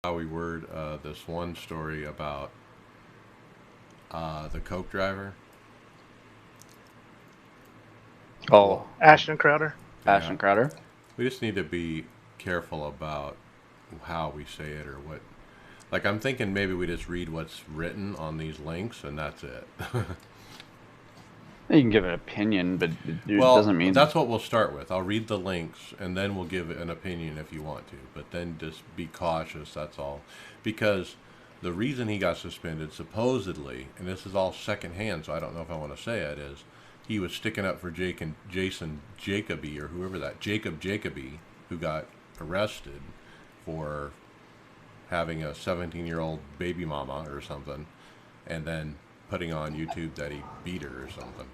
how we word this one story about the Coke driver. Oh, Ashton Crowder. Yeah, Ashton Crowder. we just need to be careful about how we say it or what. Like, I'm thinking maybe we just read what's written on these links and that's it. You can give an opinion, but it Well, doesn't mean. that's what we'll start with. I'll read the links and then we'll give an opinion if you want to. But then just be cautious, that's all. Because the reason he got suspended, supposedly, and this is all secondhand, so I don't know if I want to say it, is he was sticking up for Jason Jacoby or whoever that, Jacob Jacoby, who got arrested for having a 17-year-old baby mama or something, and then putting on YouTube that he beat her or something.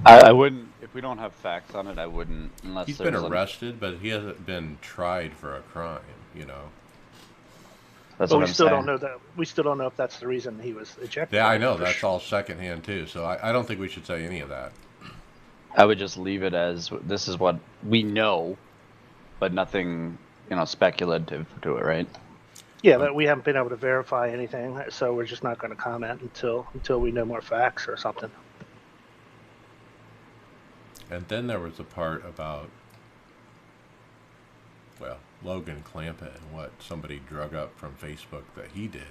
I wouldn't. If we don't have facts on it, I wouldn't unless He's there been was arrested, but he hasn't been tried for a crime, you know. That's But what we I'm still saying. don't know that. We still don't know if that's the reason he was ejected. Yeah, I know, for that's sure. all secondhand too, so I don't think we should say any of that. I would just leave it as this is what we know, but nothing, speculative to it, right? Yeah, but we haven't been able to verify anything, so we're just not going to comment until we know more facts or something. And then there was a part about, well, Logan Clampett and what somebody drug up from Facebook that he did,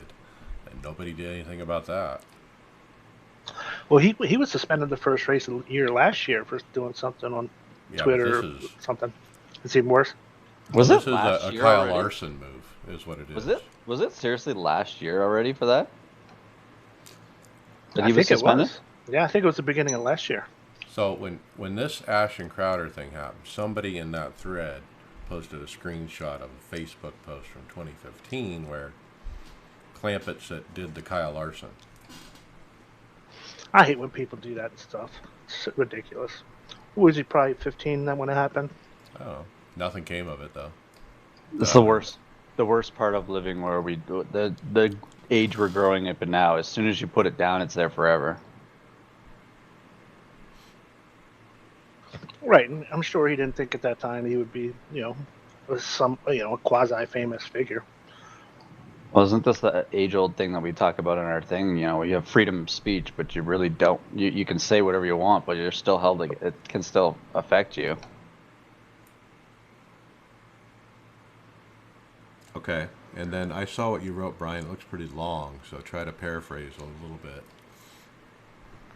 and nobody did anything about that. Well, he was suspended the first race of the year last year for doing something on Yeah, but Twitter this or is something. It's even worse. well, Was this it is last a year Kyle already? Larson move, is what it is. Was it seriously last year already for that? That I he was think it suspended? was. Yeah, I think it was the beginning of last year. So when this Ashton Crowder thing happened, somebody in that thread posted a screenshot of a Facebook post from 2015 where Clampett did the Kyle Larson. I hate when people do that and stuff. It's ridiculous. Was he probably 15 then when it happened? Oh, nothing came of it though. It's the worst. The worst part of living where we do the age we're growing up in now. As soon as you put it down, it's there forever. Right, and I'm sure he didn't think at that time he would be, some, a quasi-famous figure. Well, isn't this the age-old thing that we talk about in our thing? You know, you have freedom of speech, but you really don't. You can say whatever you want, but you're still held. It can still affect you. Okay, and then I saw what you wrote, Brian. It looks pretty long, so try to paraphrase a little bit.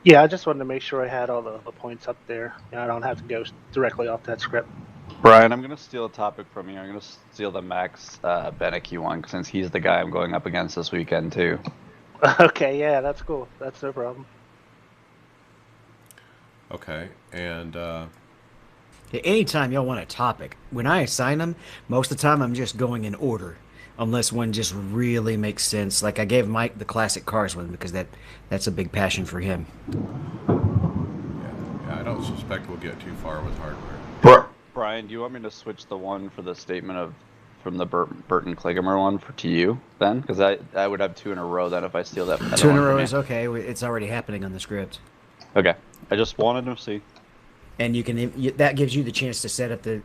Yeah, I just wanted to make sure I had all the points up there. I don't have to go directly off that script. Brian, I'm gonna steal a topic from you. I'm gonna steal the Max Beneke one since he's the guy I'm going up against this weekend too. Okay, yeah, that's cool. That's no problem. Okay, and Anytime y'all want a topic, when I assign them, most of the time I'm just going in order, unless one just really makes sense. Like I gave Mike the classic cars one because that's a big passion for him. yeah, I don't suspect we'll get too far with hardware. Brian, do you want me to switch the one for the statement of from the Burton Kligemer one to you then? Because I would have two in a row then if I steal that. Two in a row is okay. It's already happening on the script. Okay. I just wanted to see. And that gives you the chance to set up the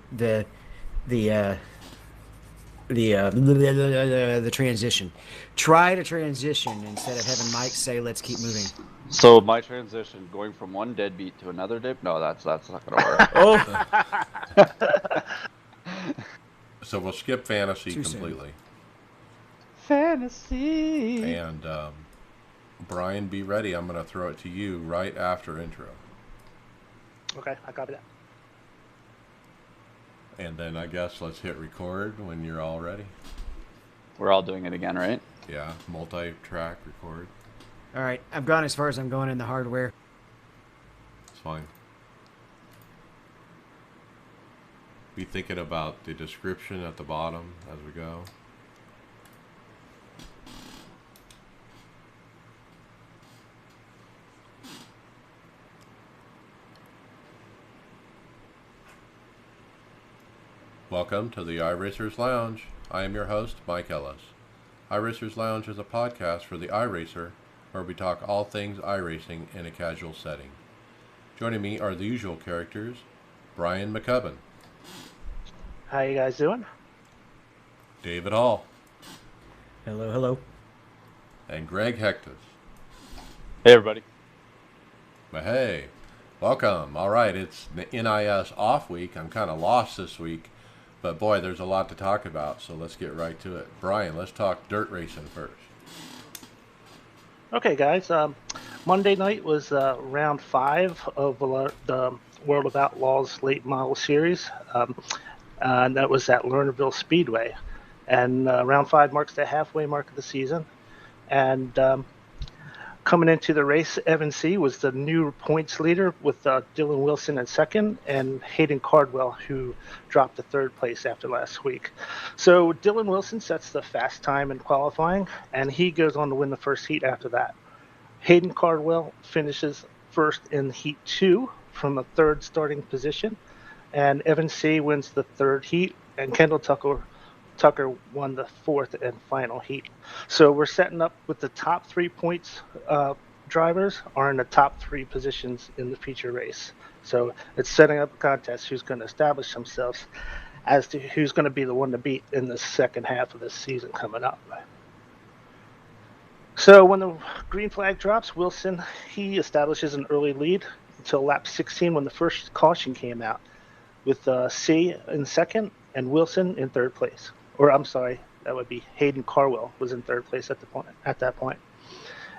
transition. Try to transition instead of having Mike say, "Let's keep moving." So my transition going from one deadbeat to another deadbeat. No, that's not gonna work. Oh, So we'll skip fantasy Too soon. completely. Fantasy. And Brian, be ready. I'm going to throw it to you right after intro. Okay, I copy that. And then I guess let's hit record when you're all ready. We're all doing it again, right? Yeah, multi-track record. all right. I've gone as far as I'm going in the hardware. It's fine. Be thinking about the description at the bottom as we go. Welcome to the iRacers Lounge. I am your host, Mike Ellis. iRacers Lounge is a podcast for the iRacer, where we talk all things iRacing in a casual setting. Joining me are the usual characters, Brian McCubbin, How you guys doing? David Hall, Hello, hello. And Greg Hectus. Hey, everybody. But hey, welcome. All right, it's the NIS off week. I'm kind of lost this week, but boy, there's a lot to talk about, so let's get right to it. Brian, let's talk dirt racing first. Okay, guys. Monday night was round 5 of the World of Outlaws Late Model Series, and that was at Lernerville Speedway. And round 5 marks the halfway mark of the season. And coming into the race, Evan C. was the new points leader with Dylan Wilson in second and Hayden Cardwell, who dropped to third place after last week. So Dylan Wilson sets the fast time in qualifying, and he goes on to win the first heat after that. Hayden Cardwell finishes first in Heat 2 from a third starting position, and Evan C. wins the third heat, and Kendall Tucker won the fourth and final heat. So we're setting up with the top 3 points drivers are in the top 3 positions in the feature race. So it's setting up a contest who's going to establish themselves as to who's going to be the one to beat in the second half of the season coming up. So when the green flag drops, Wilson, he establishes an early lead until lap 16 when the first caution came out, with C in second and Wilson in third place. Or I'm sorry, that would be Hayden Cardwell was in third place at that point.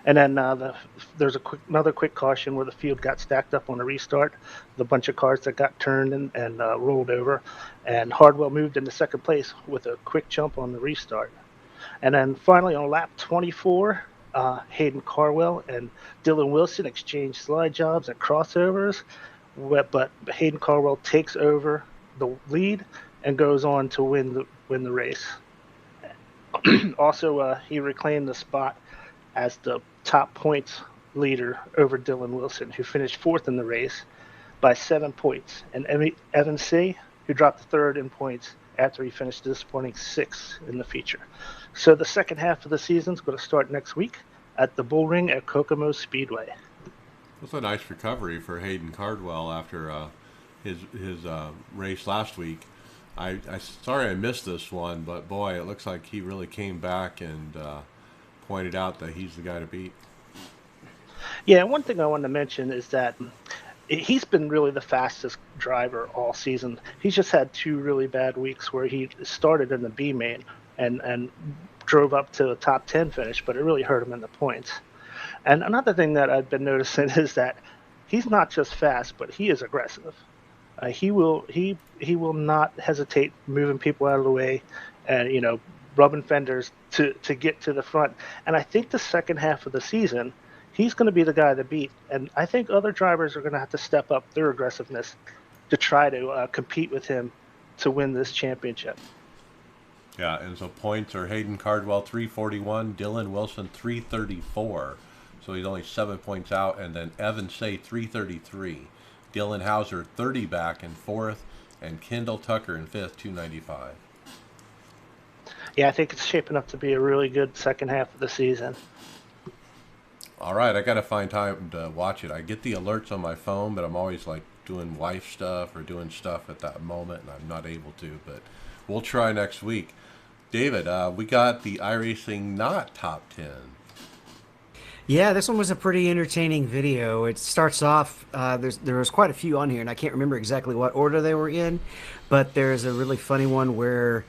And then there's another quick caution where the field got stacked up on a restart, the bunch of cars that got turned and rolled over, and Hardwell moved into second place with a quick jump on the restart. And then finally on lap 24, Hayden Cardwell and Dylan Wilson exchanged slide jobs and crossovers, but Hayden Cardwell takes over the lead and goes on to win the race. Also, he reclaimed the spot as the top points leader over Dylan Wilson, who finished fourth in the race by 7 points, and Evan C., who dropped third in points after he finished disappointing 6th in the feature. So the second half of the season is going to start next week at the Bull Ring at Kokomo Speedway. That's a nice recovery for Hayden Cardwell after his race last week. I sorry I missed this one, but boy, it looks like he really came back and pointed out that he's the guy to beat. Yeah, one thing I wanted to mention is that he's been really the fastest driver all season. He's just had 2 really bad weeks where he started in the B main and drove up to a top 10 finish, but it really hurt him in the points. And another thing that I've been noticing is that he's not just fast, but he is aggressive. He will not hesitate moving people out of the way and rubbing fenders to get to the front. And I think the second half of the season, he's going to be the guy to beat. And I think other drivers are going to have to step up their aggressiveness to try to compete with him to win this championship. Yeah, and so points are Hayden Cardwell 341, Dylan Wilson 334. So he's only 7 points out, and then Evan Say 333. Dylan Hauser 30 back in fourth, and Kendall Tucker in fifth, 295. Yeah, I think it's shaping up to be a really good second half of the season. All right, I got to find time to watch it. I get the alerts on my phone, but I'm always like doing wife stuff or doing stuff at that moment, and I'm not able to, but we'll try next week. David, we got the iRacing Not Top 10. Yeah, this one was a pretty entertaining video. It starts off, there was quite a few on here, and I can't remember exactly what order they were in, but there's a really funny one where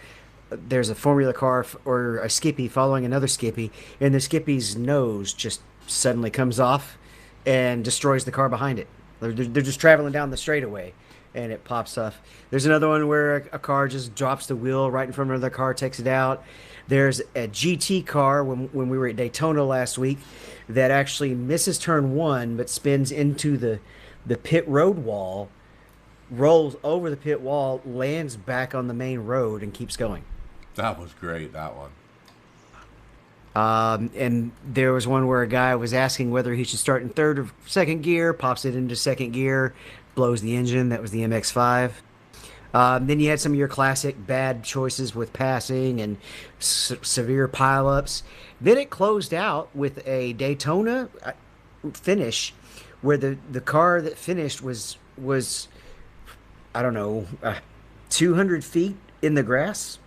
there's a Formula car or a Skippy following another Skippy, and the Skippy's nose just suddenly comes off and destroys the car behind it. They're just traveling down the straightaway, and it pops off. There's another one where a car just drops the wheel right in front of another car, takes it out. There's a GT car when we were at Daytona last week that actually misses turn 1 but spins into the pit road wall, rolls over the pit wall, lands back on the main road, and keeps going. That was great, that one. And there was one where a guy was asking whether he should start in third or second gear, pops it into second gear, blows the engine. That was the MX-5. Then you had some of your classic bad choices with passing and severe pileups. Then it closed out with a Daytona finish where the car that finished was I don't know, 200 feet in the grass.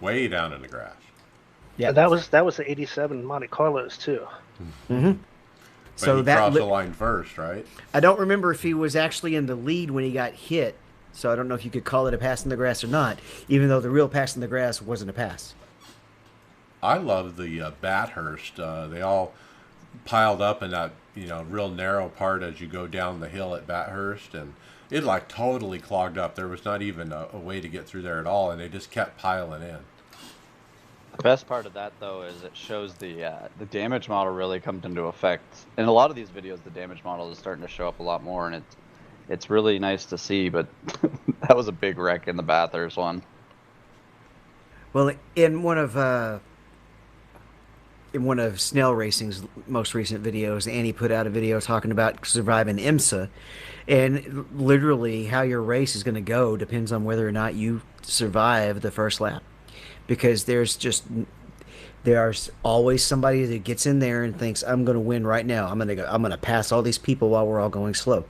Way down in the grass. Yeah. And that was the '87 Monte Carlos too. Mm-hmm. But So he that crossed the line first, right? I don't remember if he was actually in the lead when he got hit. So I don't know if you could call it a pass in the grass or not, even though the real pass in the grass wasn't a pass. I love the Bathurst. They all piled up in that real narrow part as you go down the hill at Bathurst, and it like totally clogged up. There was not even a way to get through there at all, and they just kept piling in. The best part of that, though, is it shows the damage model really comes into effect. In a lot of these videos, the damage model is starting to show up a lot more, and it's really nice to see. But that was a big wreck in the Bathurst one. Well, in one of Snell Racing's most recent videos, Annie put out a video talking about surviving IMSA, and literally how your race is going to go depends on whether or not you survive the first lap, because there's always somebody that gets in there and thinks, I'm going to win right now. I'm going to pass all these people while we're all going slow.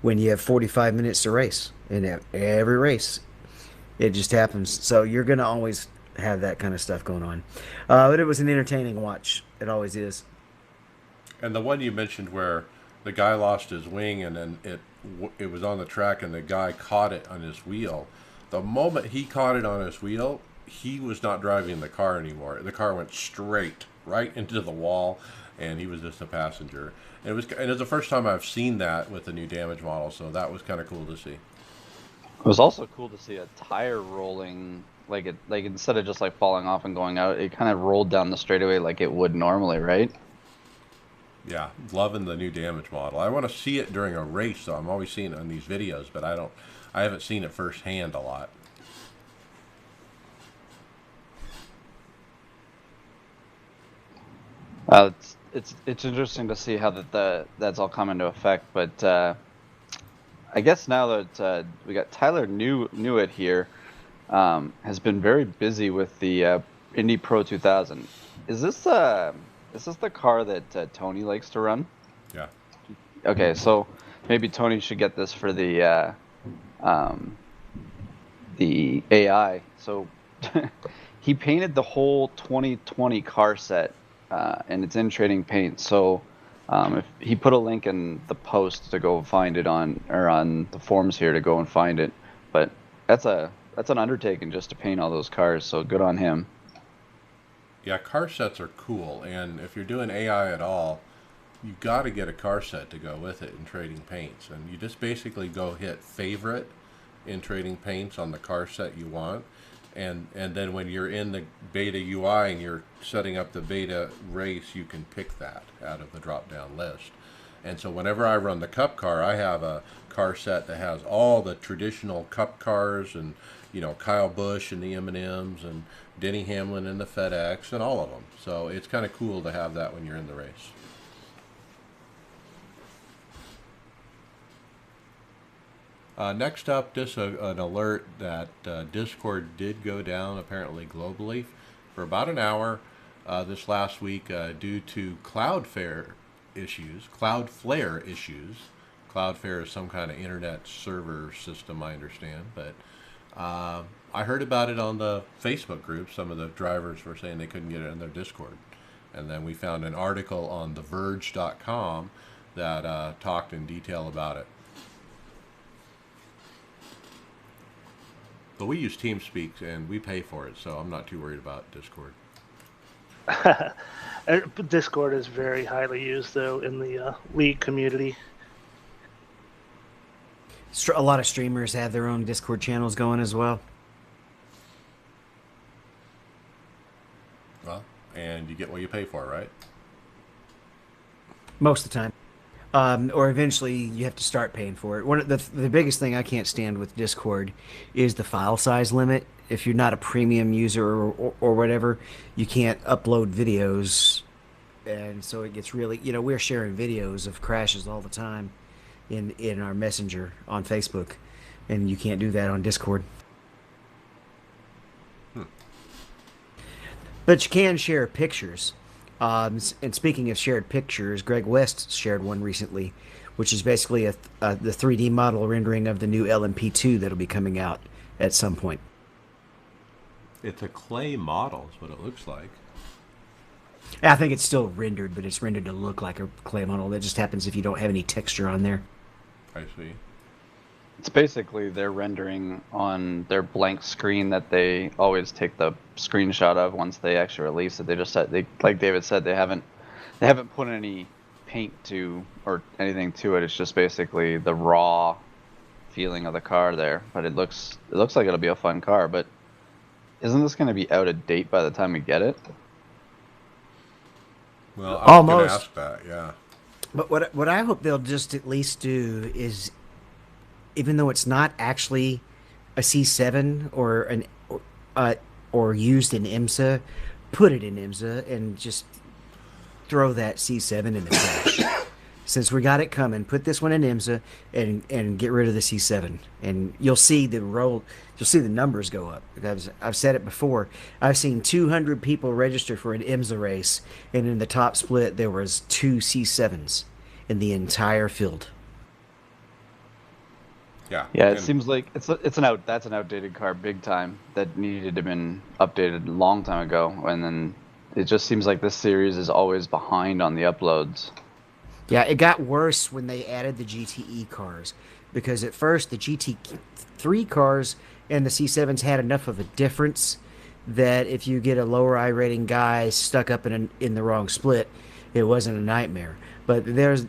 When you have 45 minutes to race in every race, it just happens. So you're going to always have that kind of stuff going on. But it was an entertaining watch. It always is. And the one you mentioned where the guy lost his wing and then it was on the track and the guy caught it on his wheel. The moment he caught it on his wheel, he was not driving the car anymore. The car went straight right into the wall, and he was just a passenger. And it's the first time I've seen that with the new damage model, so that was kind of cool to see. It was also cool to see a tire rolling, like instead of just like falling off and going out, it kind of rolled down the straightaway like it would normally, right? Yeah, loving the new damage model. I want to see it during a race, though. I'm always seeing it on these videos, but I haven't seen it firsthand a lot. It's interesting to see how that's all come into effect, but I guess now that we got Tyler Newitt here, has been very busy with the Indy Pro 2000. Is this the car that Tony likes to run? Yeah. Okay, so maybe Tony should get this for the AI. So he painted the whole 2020 car set, and it's in Trading Paint. So if he put a link in the post to go find it on the forums here to go and find it, but that's an undertaking just to paint all those cars. So good on him. Yeah, car sets are cool, and if you're doing AI at all, you got to get a car set to go with it in Trading Paints, and you just basically go hit favorite in Trading Paints on the car set you want, and then when you're in the beta UI and you're setting up the beta race, you can pick that out of the drop-down list. And so whenever I run the Cup car, I have a car set that has all the traditional Cup cars and Kyle Busch and the M&Ms and Denny Hamlin and the FedEx and all of them. So it's kind of cool to have that when you're in the race. Next up, just an alert that Discord did go down apparently globally for about an hour this last week due to Cloudflare issues. Cloudflare is some kind of internet server system, I understand, but I heard about it on the Facebook group. Some of the drivers were saying they couldn't get it in their Discord. And then we found an article on TheVerge.com that talked in detail about it. But we use TeamSpeak and we pay for it, so I'm not too worried about Discord. Discord is very highly used, though, in the League community. A lot of streamers have their own Discord channels going as well. Well, and you get what you pay for, right? Most of the time. Or eventually you have to start paying for it. One of the biggest thing I can't stand with Discord is the file size limit. If you're not a premium user or whatever, you can't upload videos. And so it gets really, we're sharing videos of crashes all the time in our messenger on Facebook, and you can't do that on Discord. But you can share pictures. And speaking of shared pictures, Greg West shared one recently, which is basically the 3D model rendering of the new LMP2 that'll be coming out at some point. It's a clay model is what it looks like. I think it's still rendered, but it's rendered to look like a clay model. That just happens if you don't have any texture on there. I see. It's basically they're rendering on their blank screen that they always take the screenshot of once they actually release it. They just said they, like David said, they haven't put any paint to or anything to it. It's just basically the raw feeling of the car there. But it looks like it'll be a fun car. But isn't this going to be out of date by the time we get it? Well, I was going to Almost. ask that. Yeah. But what I hope they'll just at least do is, even though it's not actually a C7 or used in IMSA, put it in IMSA and just throw that C7 in the trash. Since we got it coming, put this one in IMSA and get rid of the C7, and you'll see the numbers go up. Because I've said it before. I've seen 200 people register for an IMSA race, and in the top split there was 2 C7s in the entire field. Yeah. Yeah, it And- seems like that's an outdated car big time that needed to have been updated a long time ago. And then it just seems like this series is always behind on the uploads. Yeah, it got worse when they added the GTE cars, because at first the GT3 cars and the C7s had enough of a difference that if you get a lower I rating guy stuck up in the wrong split, it wasn't a nightmare. But there's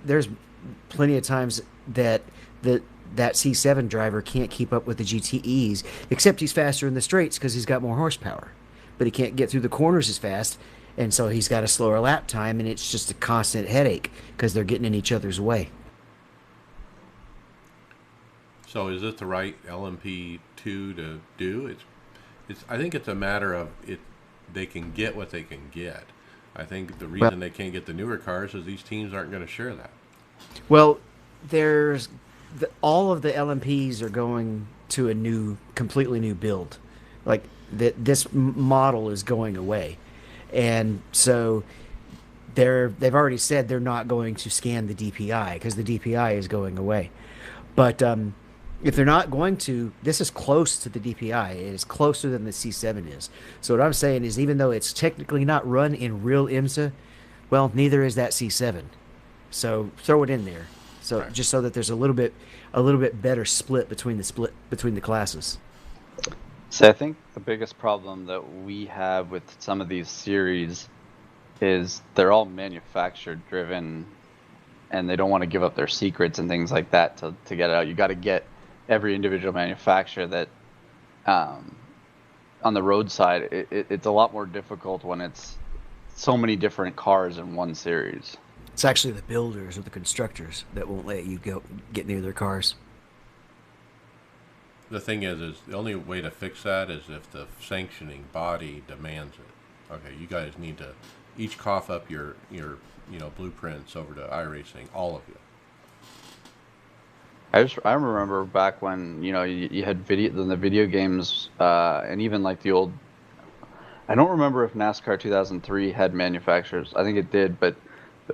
plenty of times that that C7 driver can't keep up with the GTEs, except he's faster in the straights because he's got more horsepower, but he can't get through the corners as fast. And so he's got a slower lap time, and it's just a constant headache because they're getting in each other's way. So is it the right LMP2 to do? I think it's a matter of it. They can get what they can get. I think the reason they can't get the newer cars is these teams aren't going to share that. Well, all of the LMPs are going to a completely new build. Like this model is going away, and so they've already said they're not going to scan the DPI because the DPI is going away. But if they're not going to, this is close to the DPI. It is closer than the C7 is. So what I'm saying is, even though it's technically not run in real IMSA, well, neither is that C7. So throw it in there. So Right. just so that there's a little bit better split between the classes. So I think the biggest problem that we have with some of these series is they're all manufacturer driven, and they don't want to give up their secrets and things like that to get it out. You got to get every individual manufacturer that on the roadside. It's a lot more difficult when it's so many different cars in one series. It's actually the builders or the constructors that won't let you get near their cars. The thing is the only way to fix that is if the sanctioning body demands it. Okay, you guys need to each cough up your blueprints over to iRacing, all of you. I remember back when you had the video games and even like the old. I don't remember if NASCAR 2003 had manufacturers. I think it did, but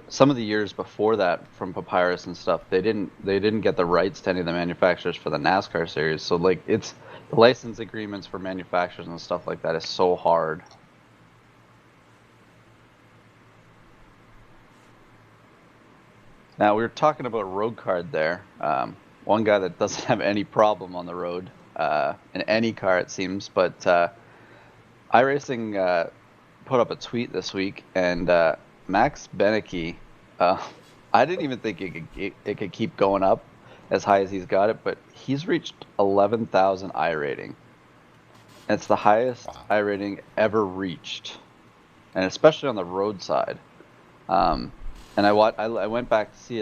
some of the years before that, from Papyrus and stuff, they didn't get the rights to any of the manufacturers for the NASCAR series. So like it's the license agreements for manufacturers and stuff like that is so hard. Now we were talking about road card there. One guy that doesn't have any problem on the road in any car it seems, but iRacing put up a tweet this week, and Max Benecke, I didn't even think it could keep going up as high as he's got it, but he's reached 11,000 I rating. It's the highest I rating ever reached, and especially on the roadside. And I went back to see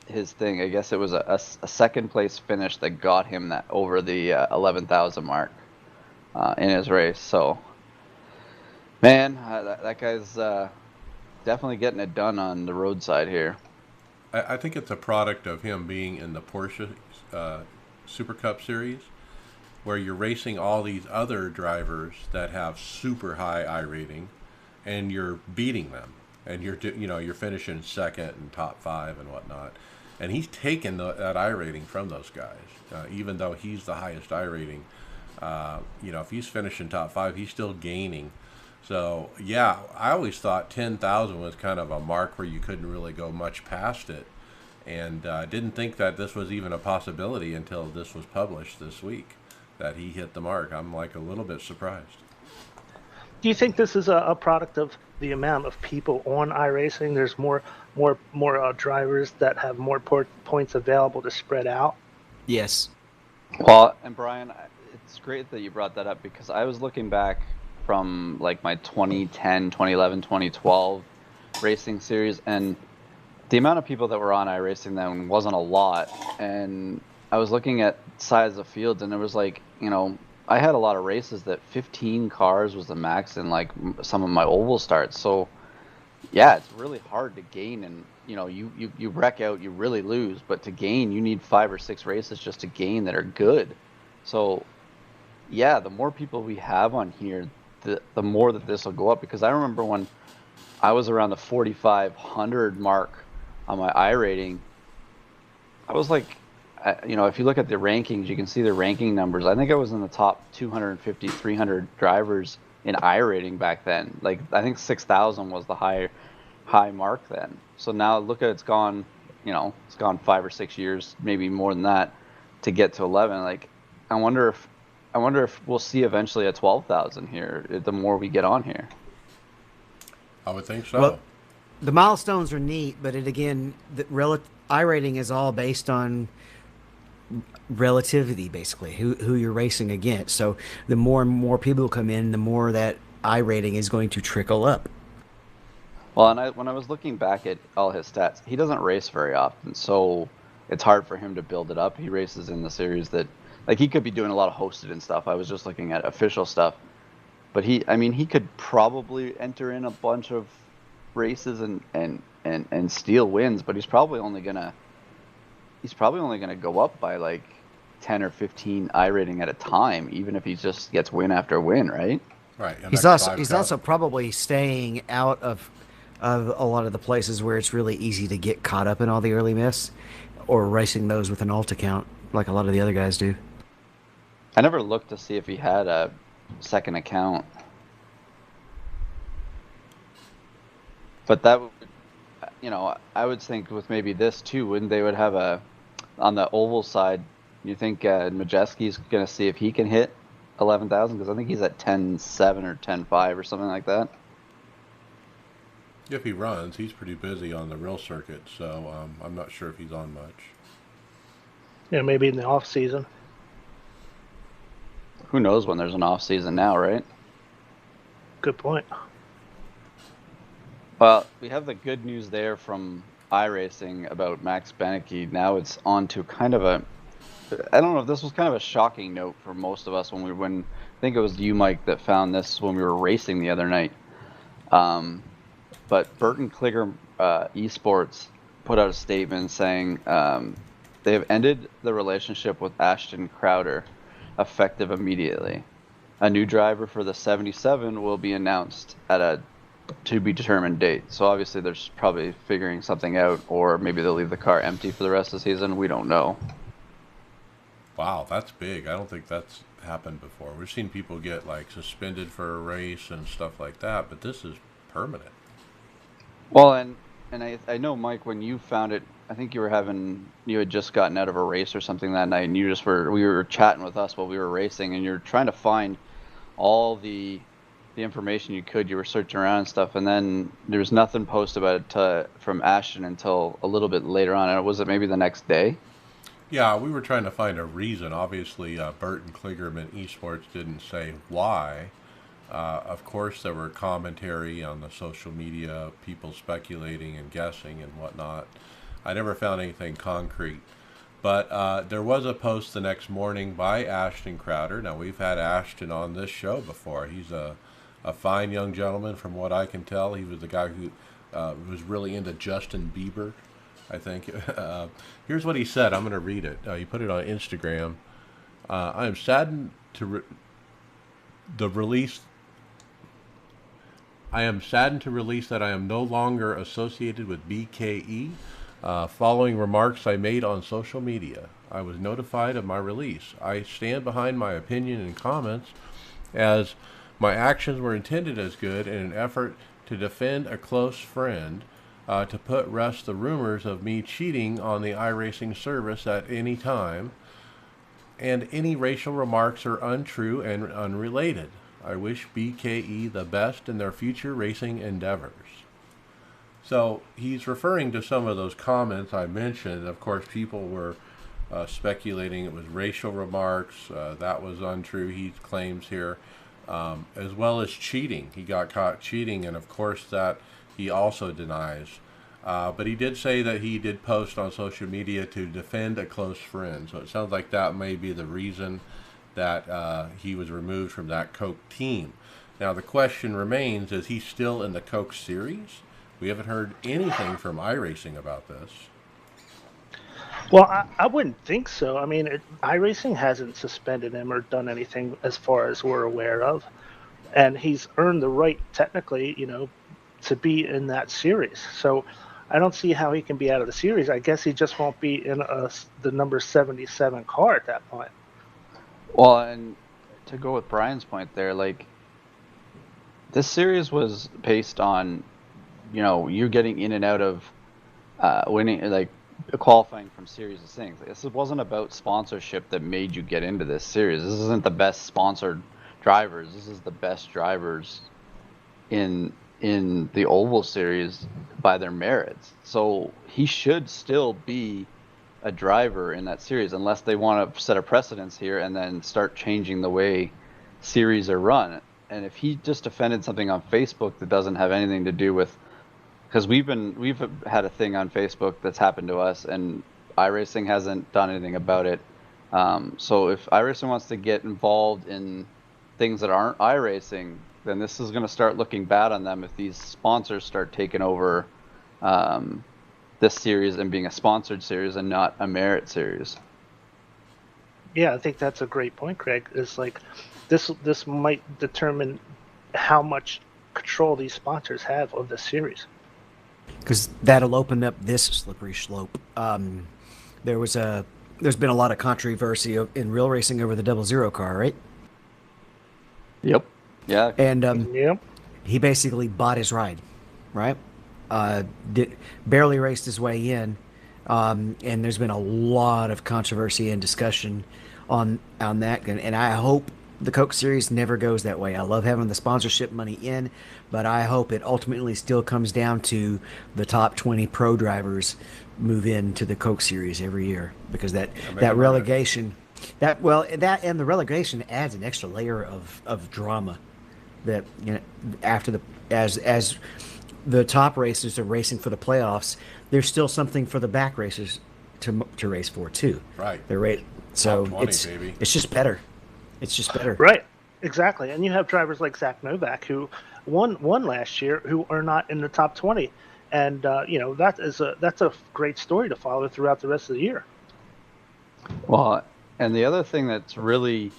his thing. I guess it was a second place finish that got him that over the 11,000 mark in his race. So, man, that guy's definitely getting it done on the roadside here. I think it's a product of him being in the Porsche Super Cup Series, where you're racing all these other drivers that have super high I rating, and you're beating them, and you're finishing second and top 5 and whatnot, and he's taken that I rating from those guys, even though he's the highest I rating. If he's finishing top 5, he's still gaining So yeah, I always thought 10,000 was kind of a mark where you couldn't really go much past it, and didn't think that this was even a possibility until this was published this week, that he hit the mark. I'm like a little bit surprised. Do you think this is a product of the amount of people on iRacing? There's more drivers that have more points available to spread out. Yes. Well, and Brian, it's great that you brought that up because I was looking back from like my 2010, 2011, 2012 racing series, and the amount of people that were on iRacing then wasn't a lot. And I was looking at size of fields, and it was like, I had a lot of races that 15 cars was the max in like some of my oval starts. So yeah, it's really hard to gain, and you wreck out, you really lose. But to gain, you need 5 or 6 races just to gain that are good. So yeah, the more people we have on here, the more that this will go up. Because I remember when I was around the 4,500 mark on my I rating, I was like, if you look at the rankings, you can see the ranking numbers. I think I was in the top 250, 300 drivers in I rating back then. Like I think 6,000 was the high mark then. So now look at it's gone 5 or 6 years, maybe more than that, to get to 11. Like I wonder if we'll see eventually a 12,000 here the more we get on here. I would think so. Well, the milestones are neat, but the I rating is all based on relativity, basically, who you're racing against. So the more and more people come in, the more that I rating is going to trickle up. Well, and when I was looking back at all his stats, he doesn't race very often, so it's hard for him to build it up. He races in the series that, like, he could be doing a lot of hosted and stuff. I was just looking at official stuff, but he could probably enter in a bunch of races and steal wins, but he's probably only gonna go up by like 10 or 15 I rating at a time, even if he just gets win after win, right? Right. He's also probably staying out of a lot of the places where it's really easy to get caught up in all the early myths, or racing those with an alt account like a lot of the other guys do. I never looked to see if he had a second account, but that would, I would think with maybe this too, wouldn't they would have on the oval side, you think Majeski's going to see if he can hit 11,000? Because I think he's at 10.7 or 10.5 or something like that. If he runs, he's pretty busy on the real circuit, so I'm not sure if he's on much. Yeah, maybe in the off season. Who knows when there's an off season now, right? Good point. Well, we have the good news there from iRacing about Max Benecke. Now it's on to kind of I don't know if this was kind of a shocking note for most of us when I think it was you, Mike, that found this when we were racing the other night. But Burton Kliger Esports put out a statement saying they have ended the relationship with Ashton Crowder effective immediately. A new driver for the 77 will be announced at a to be determined date. So obviously they're probably figuring something out, or maybe they'll leave the car empty for the rest of the season. We don't know. Wow, that's big. I don't think that's happened before. We've seen people get like suspended for a race and stuff like that, but this is permanent. Well, and I know, Mike, when you found it, I think you had just gotten out of a race or something that night, and we were chatting with us while we were racing, and you're trying to find all the information you could. You were searching around and stuff, and then there was nothing posted about it from Ashton until a little bit later on. And was it maybe the next day? Yeah, we were trying to find a reason. Obviously, Burton Kligerman Esports didn't say why. Of course, there were commentary on the social media, people speculating and guessing and whatnot. I never found anything concrete. But there was a post the next morning by Ashton Crowder. Now, we've had Ashton on this show before. He's a fine young gentleman from what I can tell. He was the guy who was really into Justin Bieber, I think. Here's what he said. I'm going to read it. He put it on Instagram. I am saddened to release that I am no longer associated with BKE. Following remarks I made on social media, I was notified of my release. I stand behind my opinion and comments as My actions were intended as good in an effort to defend a close friend, to put rest the rumors of me cheating on the iRacing service at any time, and any racial remarks are untrue and unrelated. I wish BKE the best in their future racing endeavors. So he's referring to some of those comments I mentioned. Of course, people were speculating it was racial remarks. That was untrue, he claims here, as well as cheating. He got caught cheating, and of course, that he also denies. But he did say that he did post on social media to defend a close friend. So it sounds like that may be the reason that he was removed from that Coke team. Now the question remains, is he still in the Coke series? We haven't heard anything from iRacing about this. Well, I wouldn't think so. I mean, iRacing hasn't suspended him or done anything as far as we're aware of. And he's earned the right, technically, to be in that series. So I don't see how he can be out of the series. I guess he just won't be in the number 77 car at that point. Well, and to go with Brian's point there, like, this series was based on, you getting in and out of winning, like, qualifying from series of things. This wasn't about sponsorship that made you get into this series. This isn't the best sponsored drivers. This is the best drivers in the Oval Series by their merits. So he should still be a driver in that series, unless they want to set a precedence here and then start changing the way series are run. And if he just defended something on Facebook that doesn't have anything to do with, because we've had a thing on Facebook that's happened to us, and iRacing hasn't done anything about it. So if iRacing wants to get involved in things that aren't iRacing, then this is going to start looking bad on them if these sponsors start taking over this series and being a sponsored series and not a merit series. Yeah, I think that's a great point, Craig. Is like this might determine how much control these sponsors have of the series. Because that'll open up this slippery slope. There's been a lot of controversy in real racing over the 00 car, right? Yep. Yeah. And Yep. he basically bought his ride, right? Barely raced his way in, and there's been a lot of controversy and discussion on that. And I hope the Coke series never goes that way. I love having the sponsorship money in, but I hope it ultimately still comes down to the top 20 pro drivers move into the Coke series every year, because that relegation, that and the relegation adds an extra layer of drama. That after as the top racers are racing for the playoffs, there's still something for the back racers to race for too. Right. So 20, it's baby. it's just better. It's just better. Right. Exactly. And you have drivers like Zach Novak, who won last year, who are not in the top 20, and that's a great story to follow throughout the rest of the year. Well, and the other thing that's really,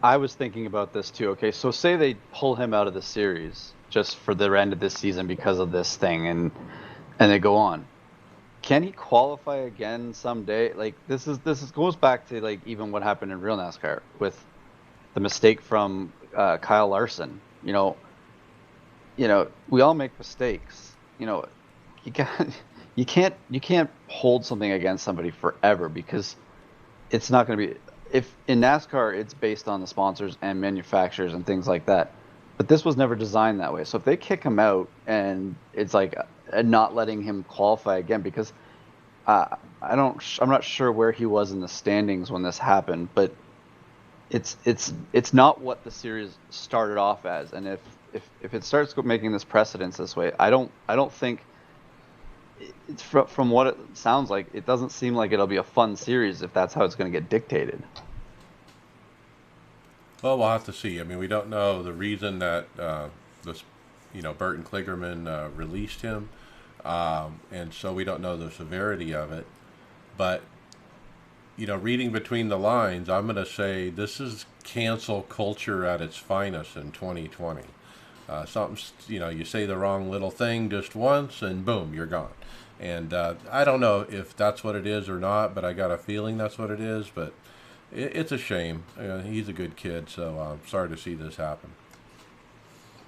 I was thinking about this too. Okay, so say they pull him out of the series just for the end of this season because of this thing, and they go on. Can he qualify again someday? Like this goes back to like even what happened in real NASCAR with the mistake from Kyle Larson. We all make mistakes. You can't hold something against somebody forever, because it's not going to be. If in NASCAR it's based on the sponsors and manufacturers and things like that, but this was never designed that way. So if they kick him out and it's like not letting him qualify again, because I'm not sure where he was in the standings when this happened, but it's not what the series started off as. And if it starts making this precedence this way, I don't think it's from what it sounds like, it doesn't seem like it'll be a fun series if that's how it's going to get dictated. Well, we'll have to see. I mean, we don't know the reason that Burton Kligerman released him, and so we don't know the severity of it. But reading between the lines, I'm going to say this is cancel culture at its finest in 2020. You say the wrong little thing just once, and boom, you're gone. And I don't know if that's what it is or not, but I got a feeling that's what it is. But it's a shame. He's a good kid, so I'm sorry to see this happen.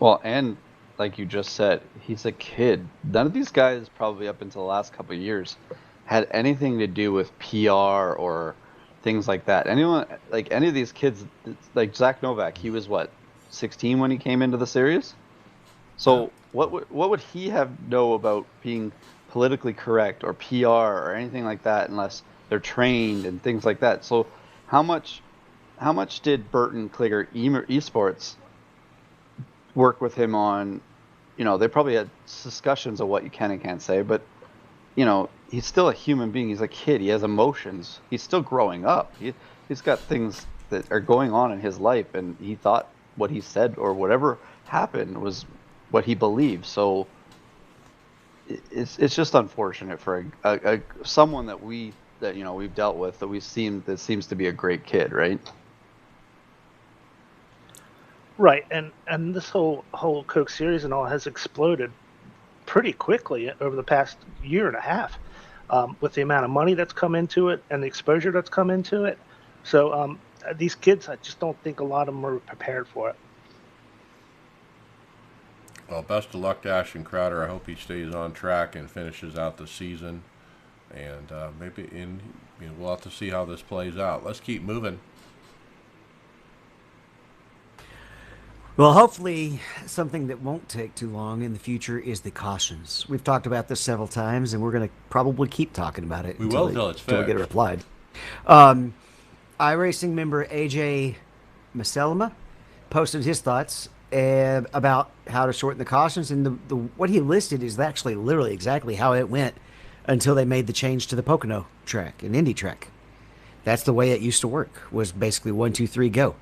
Well, and like you just said, he's a kid. None of these guys, probably up until the last couple of years, had anything to do with PR or things like that. Anyone, like any of these kids, like Zach Novak, he was what, 16 when he came into the series? So what would he have know about being politically correct or PR or anything like that unless they're trained and things like that? So how much how much did Burton Kliger Esports work with him on? You know, they probably had discussions of what you can and can't say, but you know, he's still a human being. He's a kid. He has emotions. He's still growing up. He's got things that are going on in his life, and he thought what he said or whatever happened was what he believed. So it's just unfortunate for a someone that you know we've dealt with that seems to be a great kid, right? Right, and this whole Coke series and all has exploded pretty quickly over the past year and a half, with the amount of money that's come into it and the exposure that's come into it. So these kids, I just don't think a lot of them are prepared for it. Well, best of luck to Ashton Crowder. I hope he stays on track and finishes out the season. And we'll have to see how this plays out. Let's keep moving. Well, hopefully, something that won't take too long in the future is the cautions. We've talked about this several times, and we're going to probably keep talking about it We will until it's until we get it fixed. replied. iRacing member AJ Maselma posted his thoughts about how to shorten the cautions, and the what he listed is actually literally exactly how it went until they made the change to the Pocono track, an Indy track. That's the way it used to work. Was basically 1, 2, 3, go.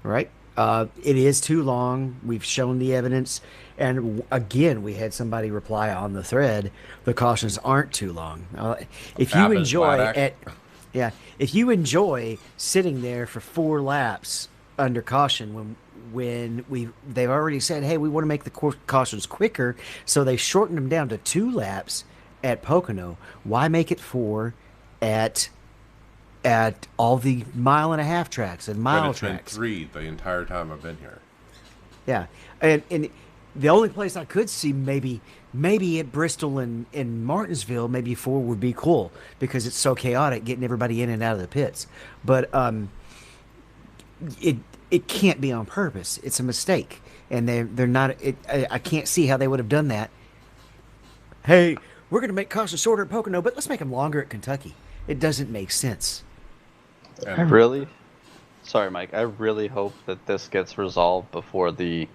Right? It is too long. We've shown the evidence, and again, we had somebody reply on the thread: the cautions aren't too long. If you Happens, enjoy Vladak. if you enjoy sitting there for 4 laps under caution they've already said, hey, we want to make the cautions quicker, so they shortened them down to 2 laps at Pocono. Why make it 4 at all the 1.5-mile tracks and But mile it's been tracks? 3 the entire time I've been here. Yeah, and the only place I could see maybe at Bristol and Martinsville, maybe 4 would be cool because it's so chaotic getting everybody in and out of the pits. But it can't be on purpose. It's a mistake, and they're not. I can't see how they would have done that. Hey, we're going to make cautions shorter at Pocono, but let's make them longer at Kentucky. It doesn't make sense. And Sorry, Mike. I really hope that this gets resolved before the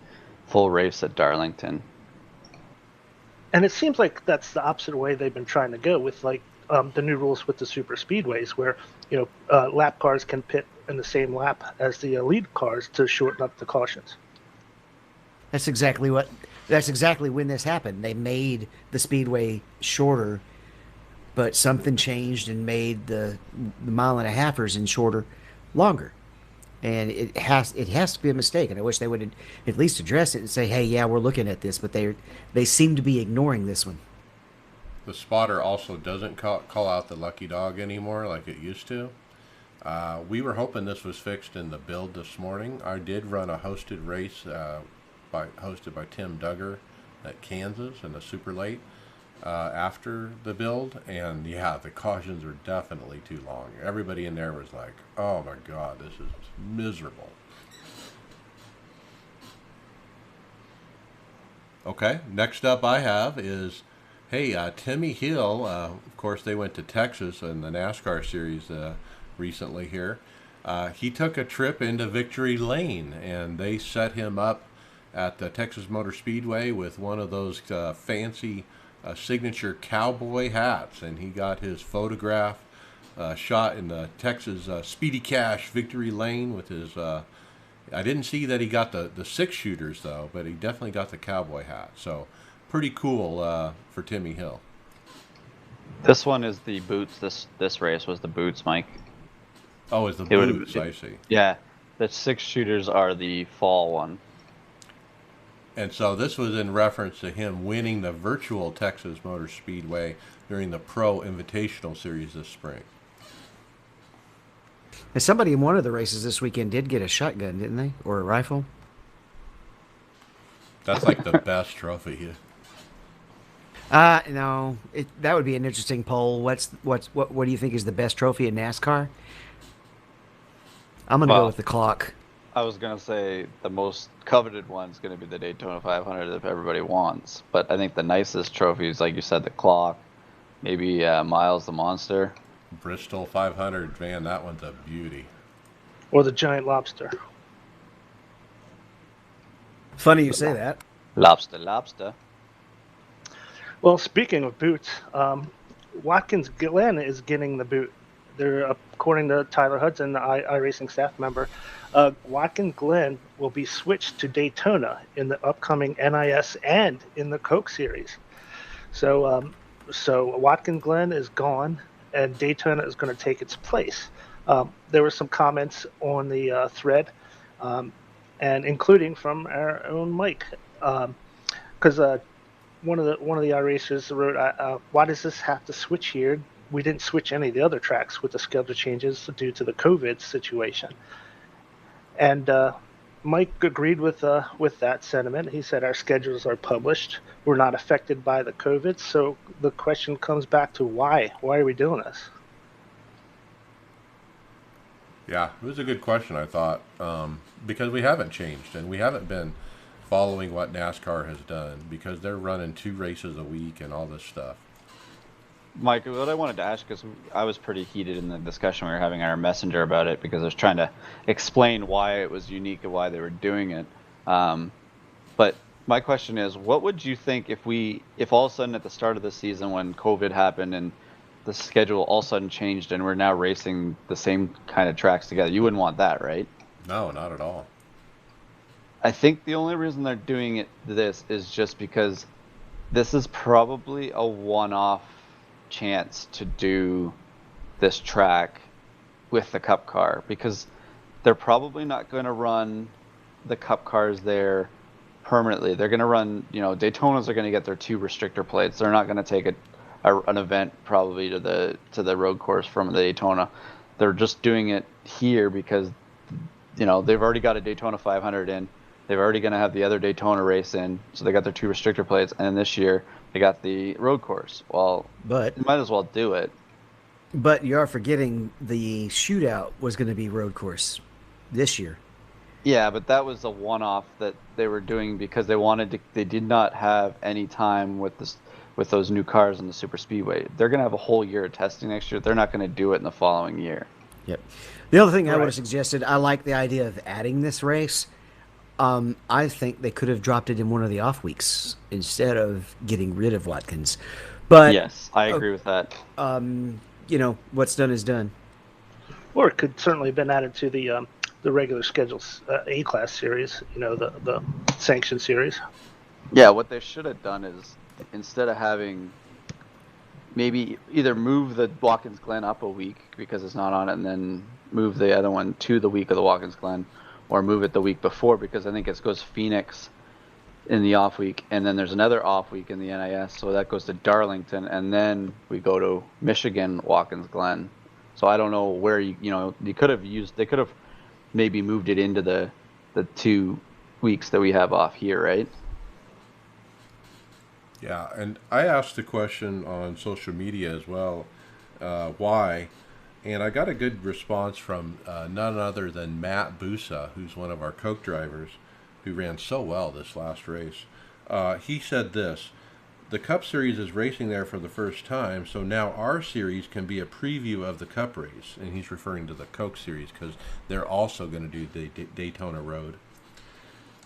full race at Darlington. And it seems like that's the opposite way they've been trying to go with like the new rules with the super speedways, where lap cars can pit in the same lap as the lead cars to shorten up the cautions. That's exactly when this happened. They made the speedway shorter, but something changed and made the 1.5-milers in shorter longer. And it has to be a mistake. And I wish they would at least address it and say, hey, yeah, we're looking at this, but they seem to be ignoring this one. the spotter also doesn't call out the lucky dog anymore like it used to. We were hoping this was fixed in the build this morning. I did run a hosted race hosted by Tim Duggar at Kansas in the super late after the build, and yeah, the cautions are definitely too long. Everybody in there was like, oh my god, this is miserable. Okay, next up I have is, hey, Timmy Hill. Of course, they went to Texas in the NASCAR series recently here. He took a trip into Victory Lane, and they set him up at the Texas Motor Speedway with one of those fancy signature cowboy hats, and he got his photograph shot in the Texas Speedy Cash Victory Lane with his... I didn't see that he got the 6-shooters, though, but he definitely got the cowboy hat. So, pretty cool for Timmy Hill. This one is the boots. This race was the boots, Mike. Oh, it's the It would've- boots, I see. Yeah, the 6-shooters are the fall one. And so this was in reference to him winning the virtual Texas Motor Speedway during the Pro Invitational Series this spring. And somebody in one of the races this weekend did get a shotgun, didn't they? Or a rifle? That's like the best trophy. No, that would be an interesting poll. What do you think is the best trophy in NASCAR? I'm gonna go Well, with the clock. I was gonna say the most coveted one's gonna be the Daytona 500 if everybody wants, but I think the nicest trophies, like you said, the clock, maybe Miles the Monster. Bristol 500, man, that one's a beauty. Or the giant lobster. Funny you say that. Lobster, lobster. Well, speaking of boots, Watkins Glen is getting the boot. They're, according to Tyler Hudson, the iRacing staff member, Watkins Glen will be switched to Daytona in the upcoming NIS and in the Coke Series. So Watkins Glen is gone, and Daytona is going to take its place. There were some comments on the thread, and including from our own Mike, because one of the iRacers wrote, "Why does this have to switch here? We didn't switch any of the other tracks with the schedule changes due to the COVID situation." And Mike agreed with that sentiment. He said our schedules are published. We're not affected by the COVID. So the question comes back to why? Why are we doing this? Yeah, it was a good question, I thought, because we haven't changed and we haven't been following what NASCAR has done because they're running 2 races a week and all this stuff. Mike, what I wanted to ask, because I was pretty heated in the discussion we were having on our messenger about it, because I was trying to explain why it was unique and why they were doing it. But my question is, what would you think if all of a sudden at the start of the season when COVID happened and the schedule all of a sudden changed and we're now racing the same kind of tracks together? You wouldn't want that, right? No, not at all. I think the only reason they're doing this is just because this is probably a one-off chance to do this track with the Cup car, because they're probably not going to run the Cup cars there permanently. They're going to run, Daytonas are going to get their 2 restrictor plates. They're not going to take an event probably to the road course from the Daytona. They're just doing it here because they've already got a Daytona 500 in. They're already going to have the other Daytona race in, so they got their 2 restrictor plates, and then this year they got the road course. Well, But you might as well do it. but you are forgetting the shootout was going to be road course this year. Yeah, but that was a one-off that they were doing because they did not have any time with those new cars in the super speedway. They're going to have a whole year of testing next year. They're not going to do it in the following year. Yep. The other thing I would Right. have suggested, I like the idea of adding this race. I think they could have dropped it in one of the off weeks instead of getting rid of Watkins. But Yes, I agree with that. what's done is done. Or it could certainly have been added to the regular schedules A-class series, the sanctioned series. Yeah, what they should have done is, instead of having, maybe either move the Watkins Glen up a week because it's not on it, and then move the other one to the week of the Watkins Glen, or move it the week before, because I think it goes Phoenix in the off week, and then there's another off week in the NIS, so that goes to Darlington, and then we go to Michigan Watkins Glen. So I don't know where they could have maybe moved it into the 2 weeks that we have off here, right? Yeah, and I asked the question on social media as well, why, and I got a good response from none other than Matt Busa, who's one of our Coke drivers, who ran so well this last race. He said this: the Cup Series is racing there for the first time, so now our series can be a preview of the Cup race, and he's referring to the Coke Series because they're also going to do the Daytona Road.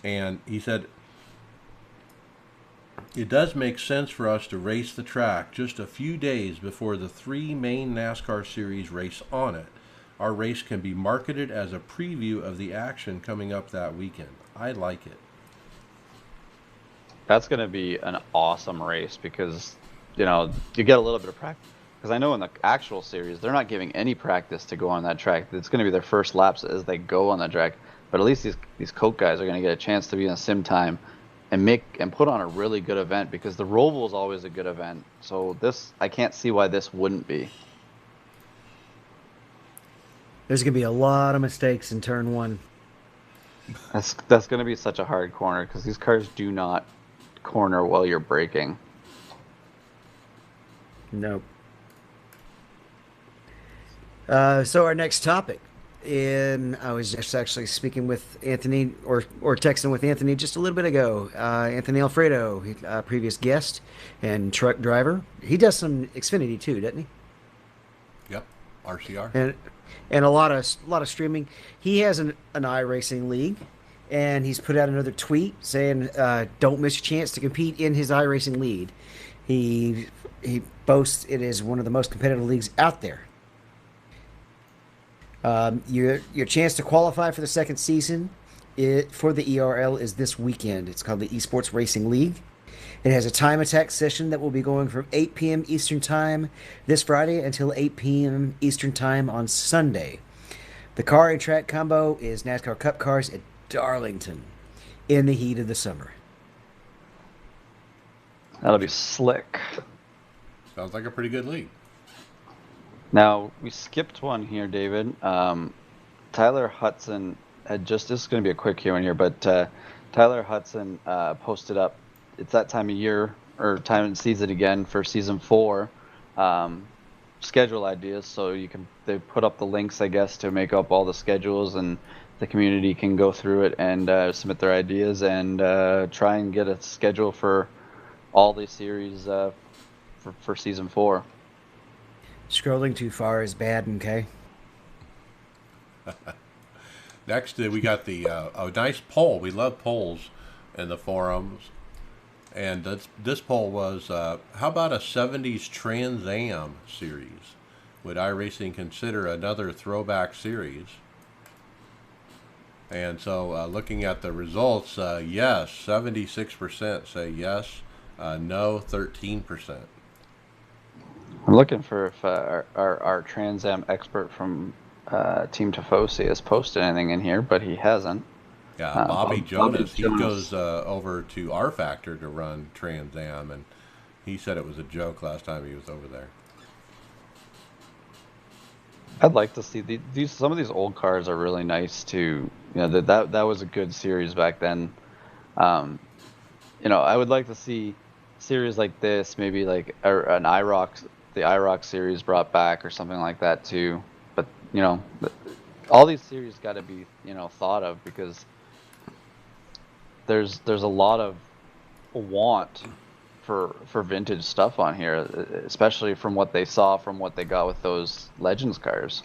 And he said, it does make sense for us to race the track just a few days before the 3 main NASCAR series race on it. Our race can be marketed as a preview of the action coming up that weekend. I like it. That's going to be an awesome race because, you get a little bit of practice. Because I know in the actual series, they're not giving any practice to go on that track. It's going to be their first laps as they go on that track. But at least these Coke guys are going to get a chance to be in a sim time and put on a really good event, because the Roval is always a good event. So I can't see why this wouldn't be. There's going to be a lot of mistakes in turn 1. That's going to be such a hard corner because these cars do not corner while you're braking. Nope. So our next topic, and I was just actually speaking with Anthony or texting with Anthony just a little bit ago. Anthony Alfredo, previous guest and truck driver. He does some Xfinity too, doesn't he? Yep. RCR. And a lot of streaming. He has an iRacing league, and he's put out another tweet saying, "Don't miss your chance to compete in his iRacing league." He boasts it is one of the most competitive leagues out there. Your chance to qualify for the second season for the ERL is this weekend. It's called the Esports Racing League. It has a time attack session that will be going from 8 p.m. Eastern Time this Friday until 8 p.m. Eastern Time on Sunday. The car and track combo is NASCAR Cup cars at Darlington in the heat of the summer. That'll be slick. Sounds like a pretty good league. Now, we skipped one here, David. Tyler Hudson had just, this is going to be a quick one here, but Tyler Hudson posted up, it's that time of year, or time in season again for season 4, schedule ideas. So they put up the links, I guess, to make up all the schedules, and the community can go through it and submit their ideas and try and get a schedule for all the series for season 4. Scrolling too far is bad, okay? Next, we got a nice poll. We love polls in the forums. And this poll was, how about a 70s Trans Am series? Would iRacing consider another throwback series? And so looking at the results, yes, 76% say yes, no, 13%. I'm looking for if our Trans Am expert from Team Tifosi has posted anything in here, but he hasn't. Yeah, Bobby Jonas. He goes over to R Factor to run Trans Am, and he said it was a joke last time he was over there. I'd like to see these. Some of these old cars are really nice too. That was a good series back then. I would like to see series like this, maybe like an IROC, the IROC series brought back or something like that too. But all these series got to be thought of, because there's a lot of want for vintage stuff on here, especially from what they got with those Legends cars.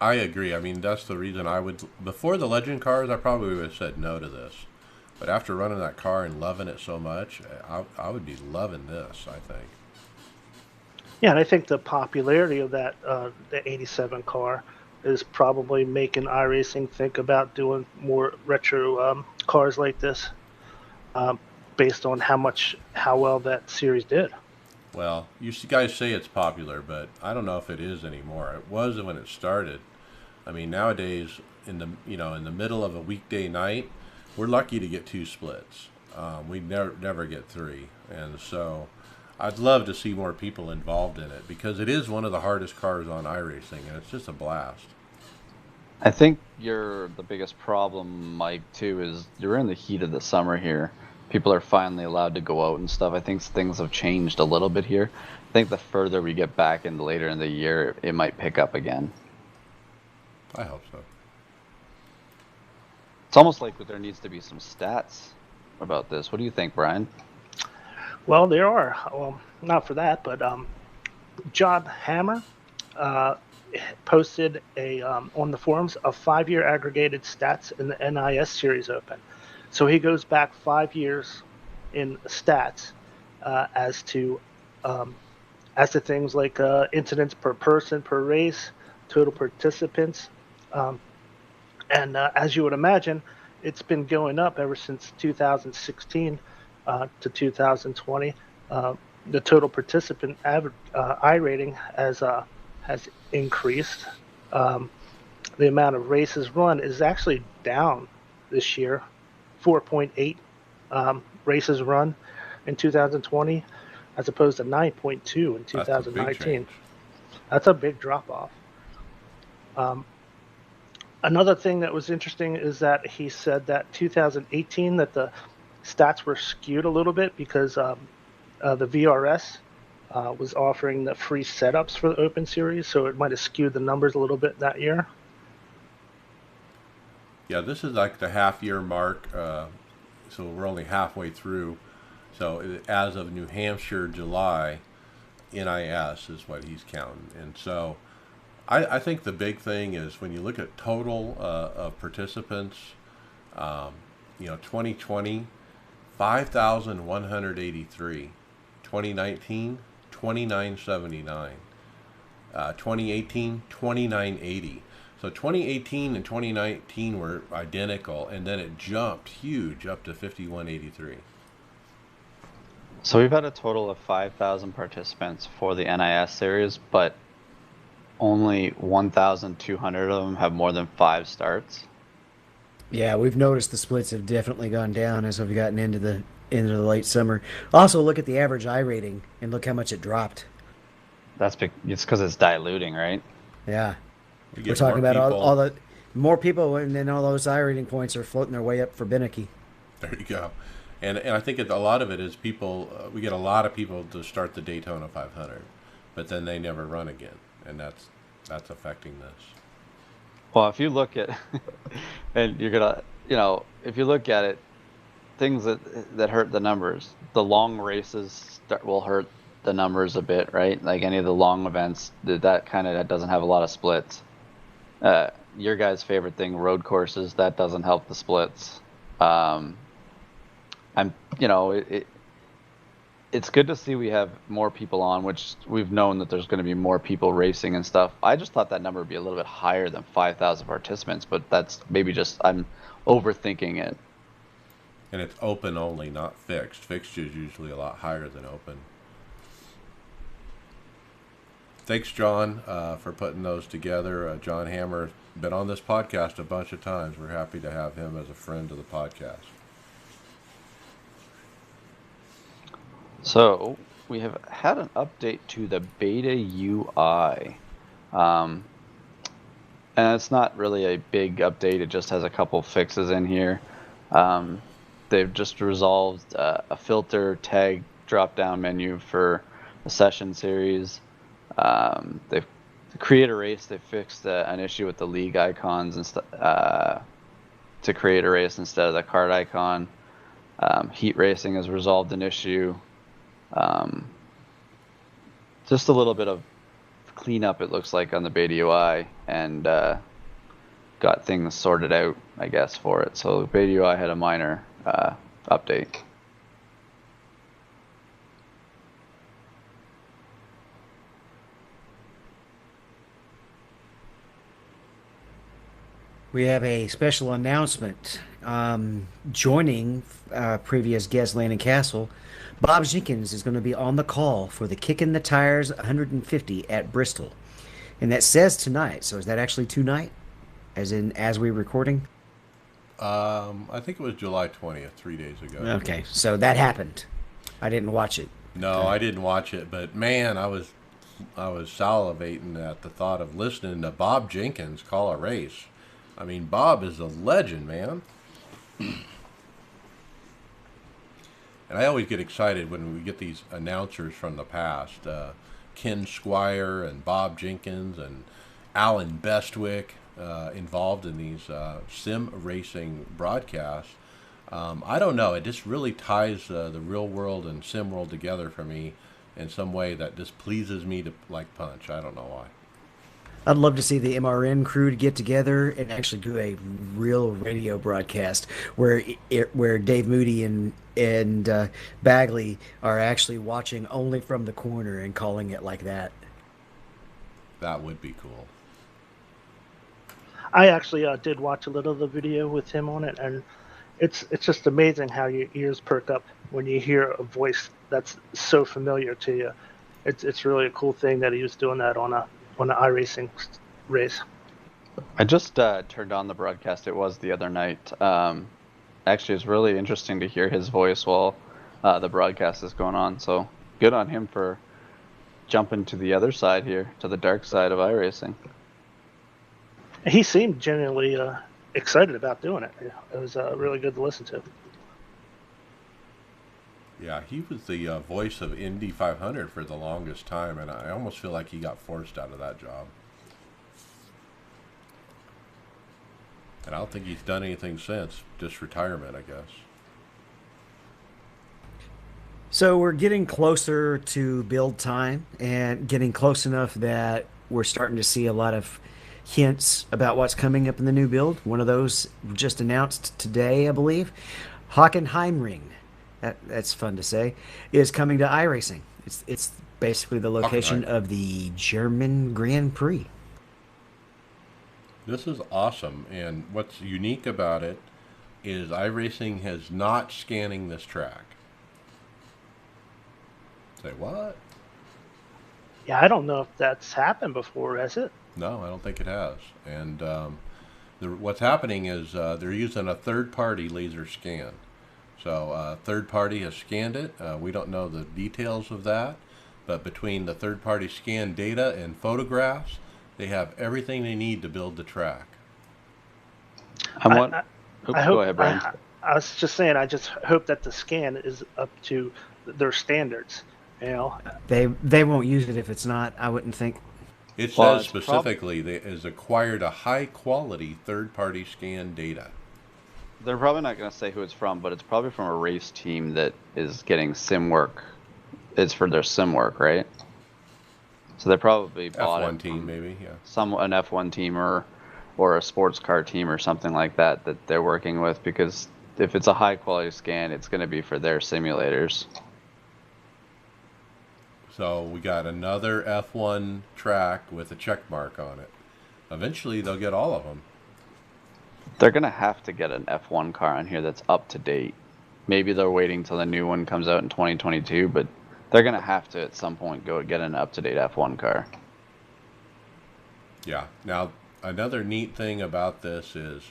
I agree. I mean, that's the reason before the Legend cars, I probably would have said no to this. But after running that car and loving it so much, I would be loving this, I think. Yeah, and I think the popularity of that the 87 car is probably making iRacing think about doing more retro cars like this, based on how well that series did. Well, you guys say it's popular, but I don't know if it is anymore. It was when it started. I mean, nowadays, in the middle of a weekday night, we're lucky to get 2 splits. We never get 3, and so I'd love to see more people involved in it, because it is one of the hardest cars on iRacing, and it's just a blast. I think the biggest problem, Mike, too, is you're in the heat of the summer here. People are finally allowed to go out and stuff. I think things have changed a little bit here. I think the further we get back in later in the year, it might pick up again. I hope so. It's almost like there needs to be some stats about this. What do you think, Brian? Well, there are. Well, not for that, but John Hammer posted on the forums a 5-year aggregated stats in the NIS Series Open. So he goes back 5 years in stats as to things like incidents per person per race, total participants, and as you would imagine, it's been going up ever since 2016 to 2020. The total participant I rating has increased. The amount of races run is actually down this year, 4.8 races run in 2020, as opposed to 9.2 in 2019. That's a big drop off. Another thing that was interesting is that he said that 2018 that the stats were skewed a little bit because the VRS was offering the free setups for the Open Series, so it might have skewed the numbers a little bit that year. Yeah, this is like the half year mark, so we're only halfway through. So as of New Hampshire, July, NIS is what he's counting. And so I think the big thing is when you look at total of participants, 2020, 5,183. 2019, 2,979. 2018, 2,980. So 2018 and 2019 were identical, and then it jumped huge up to 5,183. So we've had a total of 5,000 participants for the NIS series, but only 1,200 of them have more than 5 starts. Yeah, we've noticed the splits have definitely gone down as we've gotten into the late summer. Also, look at the average I rating and look how much it dropped. It's because it's diluting, right? Yeah, We we're get talking more about people. all the more people, and then all those I rating points are floating their way up for Binicky. There you go. And I think a lot of it is people, we get a lot of people to start the Daytona 500, but then they never run again. And that's affecting this. Well, if you look at, and you're gonna, if you look at it, things that hurt the numbers, the long races will hurt the numbers a bit, right? Like any of the long events, that doesn't have a lot of splits. Your guys' favorite thing, road courses, that doesn't help the splits. It's good to see we have more people on, which we've known that there's going to be more people racing and stuff. I just thought that number would be a little bit higher than 5,000 participants, but that's maybe just I'm overthinking it. And it's open only, not fixed. Fixed is usually a lot higher than open. Thanks, John, for putting those together. John Hammer been on this podcast a bunch of times. We're happy to have him as a friend of the podcast. So we have had an update to the beta UI. And it's not really a big update. It just has a couple fixes in here. They've just resolved a filter tag drop-down menu for the session series. They've create a race. They fixed an issue with the league icons to create a race instead of the card icon. Heat racing has resolved an issue. Just a little bit of cleanup, it looks like, on the beta UI, and got things sorted out, I guess, for it. So beta UI had a minor update. We have a special announcement. Joining previous guest Landon Castle, Bob Jenkins is going to be on the call for the Kicking the Tires 150 at Bristol. And that says tonight. So is that actually tonight? As we're recording? I think it was July 20th, 3 days ago. Okay, so that happened. I didn't watch it. No, I didn't watch it, but man, I was salivating at the thought of listening to Bob Jenkins call a race. I mean, Bob is a legend, man. And I always get excited when we get these announcers from the past. Ken Squire and Bob Jenkins and Alan Bestwick involved in these sim racing broadcasts. I don't know. It just really ties the real world and sim world together for me in some way that just pleases me to like punch. I don't know why. I'd love to see the MRN crew to get together and actually do a real radio broadcast where Dave Moody and Bagley are actually watching only from the corner and calling it like that. That would be cool. I actually did watch a little of the video with him on it, and it's just amazing how your ears perk up when you hear a voice that's so familiar to you. It's really a cool thing that he was doing that on an iRacing race. I just turned on the broadcast. It was the other night. Actually, it's really interesting to hear his voice while the broadcast is going on. So good on him for jumping to the other side here, to the dark side of iRacing. He seemed genuinely excited about doing it. It was really good to listen to. Yeah, he was the voice of Indy 500 for the longest time, and I almost feel like he got forced out of that job. And I don't think he's done anything since, just retirement, I guess. So we're getting closer to build time and getting close enough that we're starting to see a lot of hints about what's coming up in the new build. One of those just announced today, I believe. Hockenheimring, that's fun to say, is coming to iRacing. It's basically the location Hockenheim. of the German Grand Prix. This is awesome, and what's unique about it is iRacing has not scanning this track. Say what? Yeah, I don't know if that's happened before, has it? No, I don't think it has. And what's happening is they're using a third-party laser scan. So third party has scanned it. We don't know the details of that, but between the third-party scan data and photographs, they have everything they need to build the track. I want. I hope. Go ahead, Brian. I was just saying. I just hope that the scan is up to their standards. You know. They won't use it if it's not, I wouldn't think. It Well, says it's specifically that it has acquired a high-quality third-party scan data. They're probably not going to say who it's from, but it's probably from a race team that is getting sim work. It's for their sim work, right? So they probably bought F1 it team, from maybe, yeah. an F1 team or a sports car team or something like that they're working with, because if it's a high quality scan, it's going to be for their simulators. So we got another F1 track with a check mark on it. Eventually, they'll get all of them. They're going to have to get an F1 car on here that's up to date. Maybe they're waiting till the new one comes out in 2022, but they're going to have to at some point go get an up to date F1 car. Yeah. Now, another neat thing about this is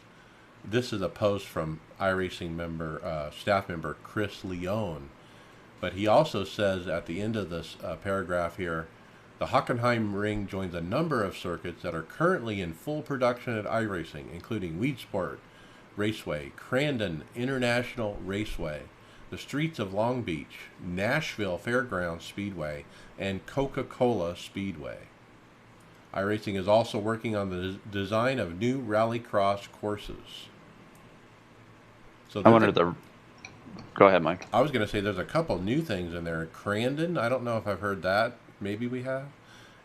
a post from iRacing staff member Chris Leone. But he also says at the end of this paragraph here, the Hockenheim Ring joins a number of circuits that are currently in full production at iRacing, including Weedsport Raceway, Crandon International Raceway, the streets of Long Beach, Nashville Fairgrounds Speedway, and Coca-Cola Speedway. iRacing is also working on the design of new rallycross courses. So I wonder Go ahead, Mike. I was going to say there's a couple new things in there. Crandon, I don't know if I've heard that. Maybe we have.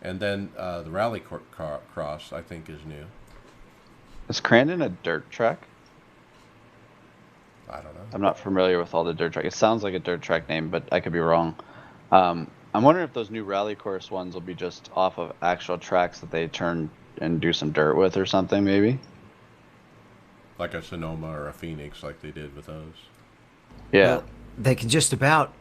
And then the rally cross, I think, is new. Is Crandon a dirt track? I don't know. I'm not familiar with all the dirt track. It sounds like a dirt track name, but I could be wrong. I'm wondering if those new rally course ones will be just off of actual tracks that they turn and do some dirt with or something, maybe. Like a Sonoma or a Phoenix, like they did with those. Yeah. Well, they can just about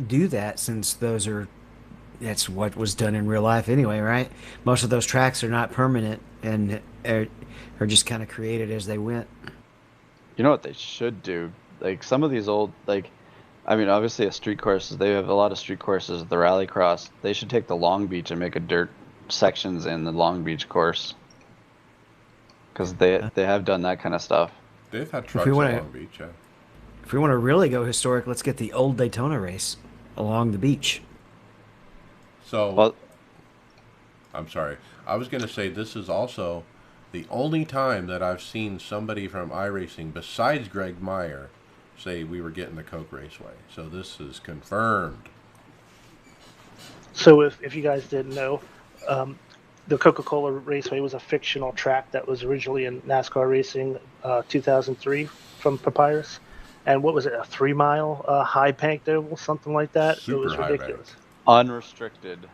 do that since that's what was done in real life anyway, right? Most of those tracks are not permanent and are just kind of created as they went. You know what they should do? Like some of these old, I mean, obviously a street courses, they have a lot of street courses, the rallycross. They should take the Long Beach and make a dirt sections in the Long Beach course. Because they have done that kind of stuff. They've had trucks at Long Beach, yeah. If we want to really go historic, let's get the old Daytona race along the beach. So, Well, I'm sorry. I was going to say this is also the only time that I've seen somebody from iRacing besides Greg Meyer say we were getting the Coke Raceway. So this is confirmed. So if you guys didn't know, the Coca-Cola Raceway was a fictional track that was originally in NASCAR Racing 2003 from Papyrus. And what was it, a 3-mile high panked oval, something like that? Super it was high ridiculous. unrestricted.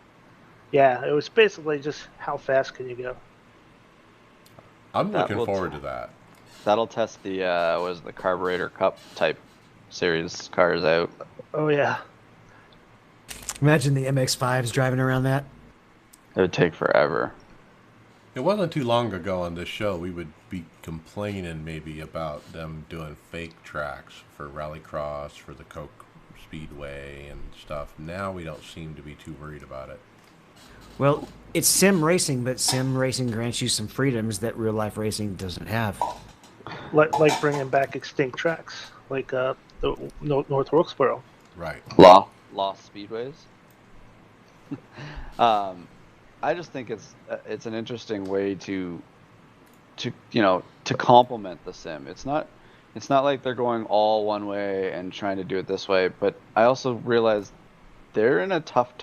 Yeah, it was basically just how fast can you go? I'm That looking will forward to that. That'll test the the carburetor cup type series cars out. Oh yeah. Imagine the MX-5s driving around that. It would take forever. It wasn't too long ago on this show we would be complaining maybe about them doing fake tracks for rallycross, for the Coke Speedway and stuff. Now we don't seem to be too worried about it. Well, it's sim racing, but sim racing grants you some freedoms that real life racing doesn't have. Like bringing back extinct tracks, like the North Wilkesboro. Right. Lost speedways. Um, I just think it's an interesting way to complement the sim. It's not like they're going all one way and trying to do it this way. But I also realize they're in a tough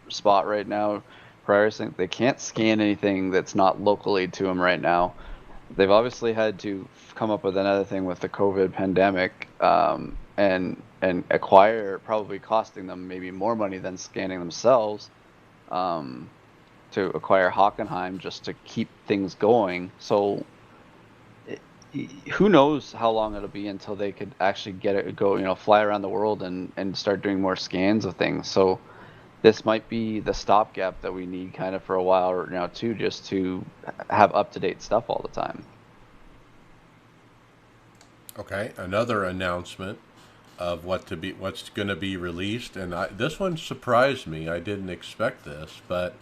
spot right now. Prioritizing, they can't scan anything that's not locally to them right now. They've obviously had to come up with another thing with the COVID pandemic, and acquire, probably costing them maybe more money than scanning themselves, um, to acquire Hockenheim just to keep things going. So who knows how long it'll be until they could actually get it go, fly around the world and start doing more scans of things. So this might be the stopgap that we need kind of for a while now too, just to have up to date stuff all the time. Okay. Another announcement of what's going to be released, and this one surprised me. I didn't expect this, but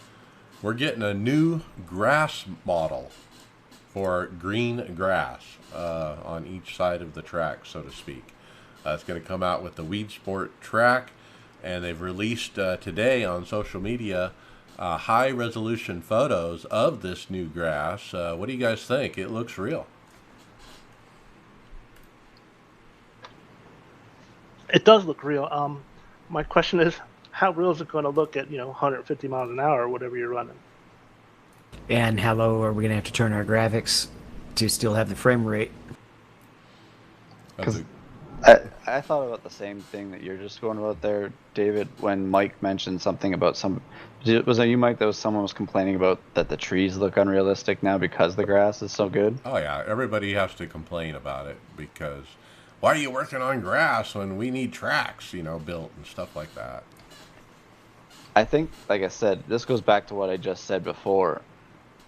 we're getting a new grass model for green grass on each side of the track, so to speak. It's going to come out with the Weed Sport track, and they've released today on social media high resolution photos of this new grass. What do you guys think? It looks real. It does look real. My question is, how real is it going to look at 150 miles an hour or whatever you're running? And how low are we going to have to turn our graphics to still have the frame rate? Because I thought about the same thing that you're just going about there, David, when Mike mentioned something about was it you, Mike, that someone was complaining about that the trees look unrealistic now because the grass is so good? Oh yeah, everybody has to complain about it because why are you working on grass when we need tracks, built and stuff like that. I think, like I said, this goes back to what I just said before.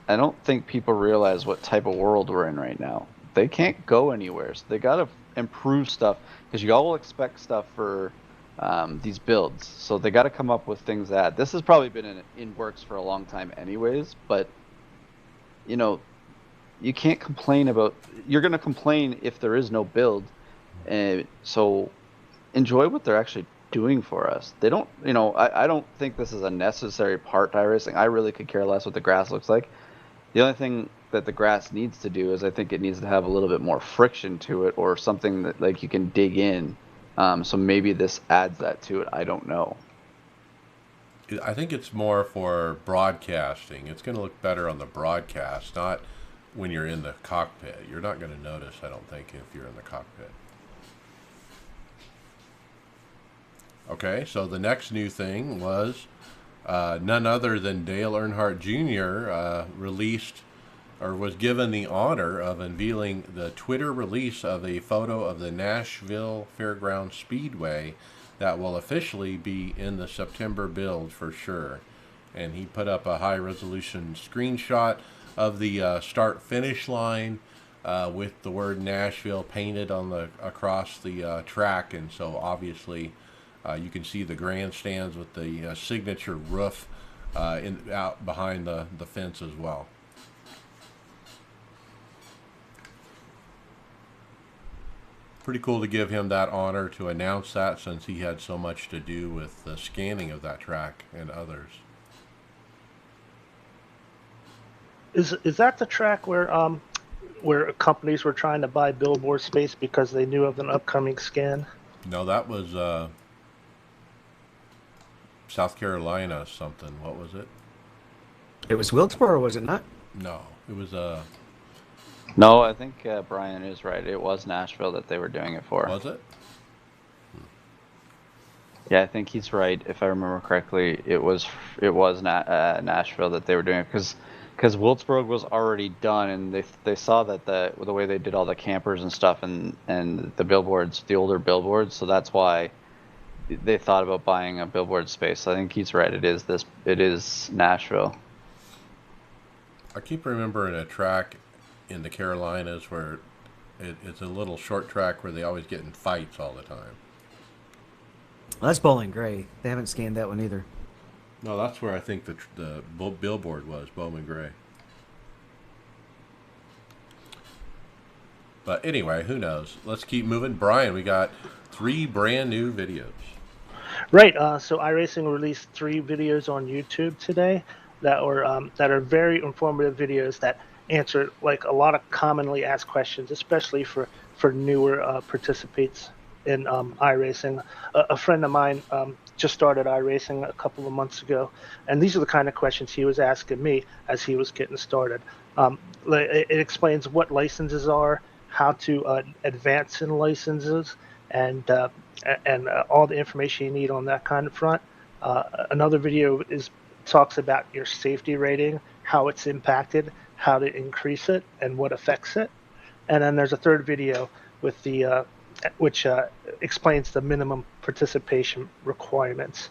I don't think people realize what type of world we're in right now. They can't go anywhere, so they gotta improve stuff because you all will expect stuff for these builds. So they got to come up with things that this has probably been in works for a long time, anyways. But you can't complain about. You're gonna complain if there is no build, and so enjoy what they're actually doing for us. They don't, I don't think this is a necessary part to iRacing. I really could care less what the grass looks like. The only thing that the grass needs to do is I think it needs to have a little bit more friction to it or something that like you can dig in. So maybe this adds that to it. I don't know. I think it's more for broadcasting. It's going to look better on the broadcast, not when you're in the cockpit. You're not going to notice, I don't think, if you're in the cockpit. Okay, so the next new thing was none other than Dale Earnhardt Jr. Released or was given the honor of unveiling the Twitter release of a photo of the Nashville Fairgrounds Speedway that will officially be in the September build for sure. And he put up a high resolution screenshot of the start finish line with the word Nashville painted on across the track, and so obviously you can see the grandstands with the signature roof out behind the fence as well. Pretty cool to give him that honor to announce that, since he had so much to do with the scanning of that track and others. Is that the track where companies were trying to buy billboard space because they knew of an upcoming scan? No, that was South Carolina something. What was it? It was Wilkesboro, was it not? No, it was No, I think Brian is right. It was Nashville that they were doing it for. Was it? Yeah, I think he's right. If I remember correctly, it was Nashville that they were doing it because Wilkesboro was already done, and they saw that the way they did all the campers and stuff and the billboards, the older billboards, so that's why they thought about buying a billboard space. So I think he's right. It is Nashville. I keep remembering a track in the Carolinas where it's a little short track where they always get in fights all the time. Well, that's Bowling Gray. They haven't scanned that one either. No, that's where I think the billboard was, Bowman Gray. But anyway, who knows? Let's keep moving. Brian, we got 3 brand new videos. Right. So iRacing released 3 videos on YouTube today that are very informative videos that answer like a lot of commonly asked questions, especially for newer participants in iRacing. A friend of mine just started iRacing a couple of months ago, and these are the kind of questions he was asking me as he was getting started. It explains what licenses are, how to advance in licenses, and all the information you need on that kind of front. Another video talks about your safety rating, how it's impacted, how to increase it, and what affects it. And then there's a third video with which explains the minimum participation requirements.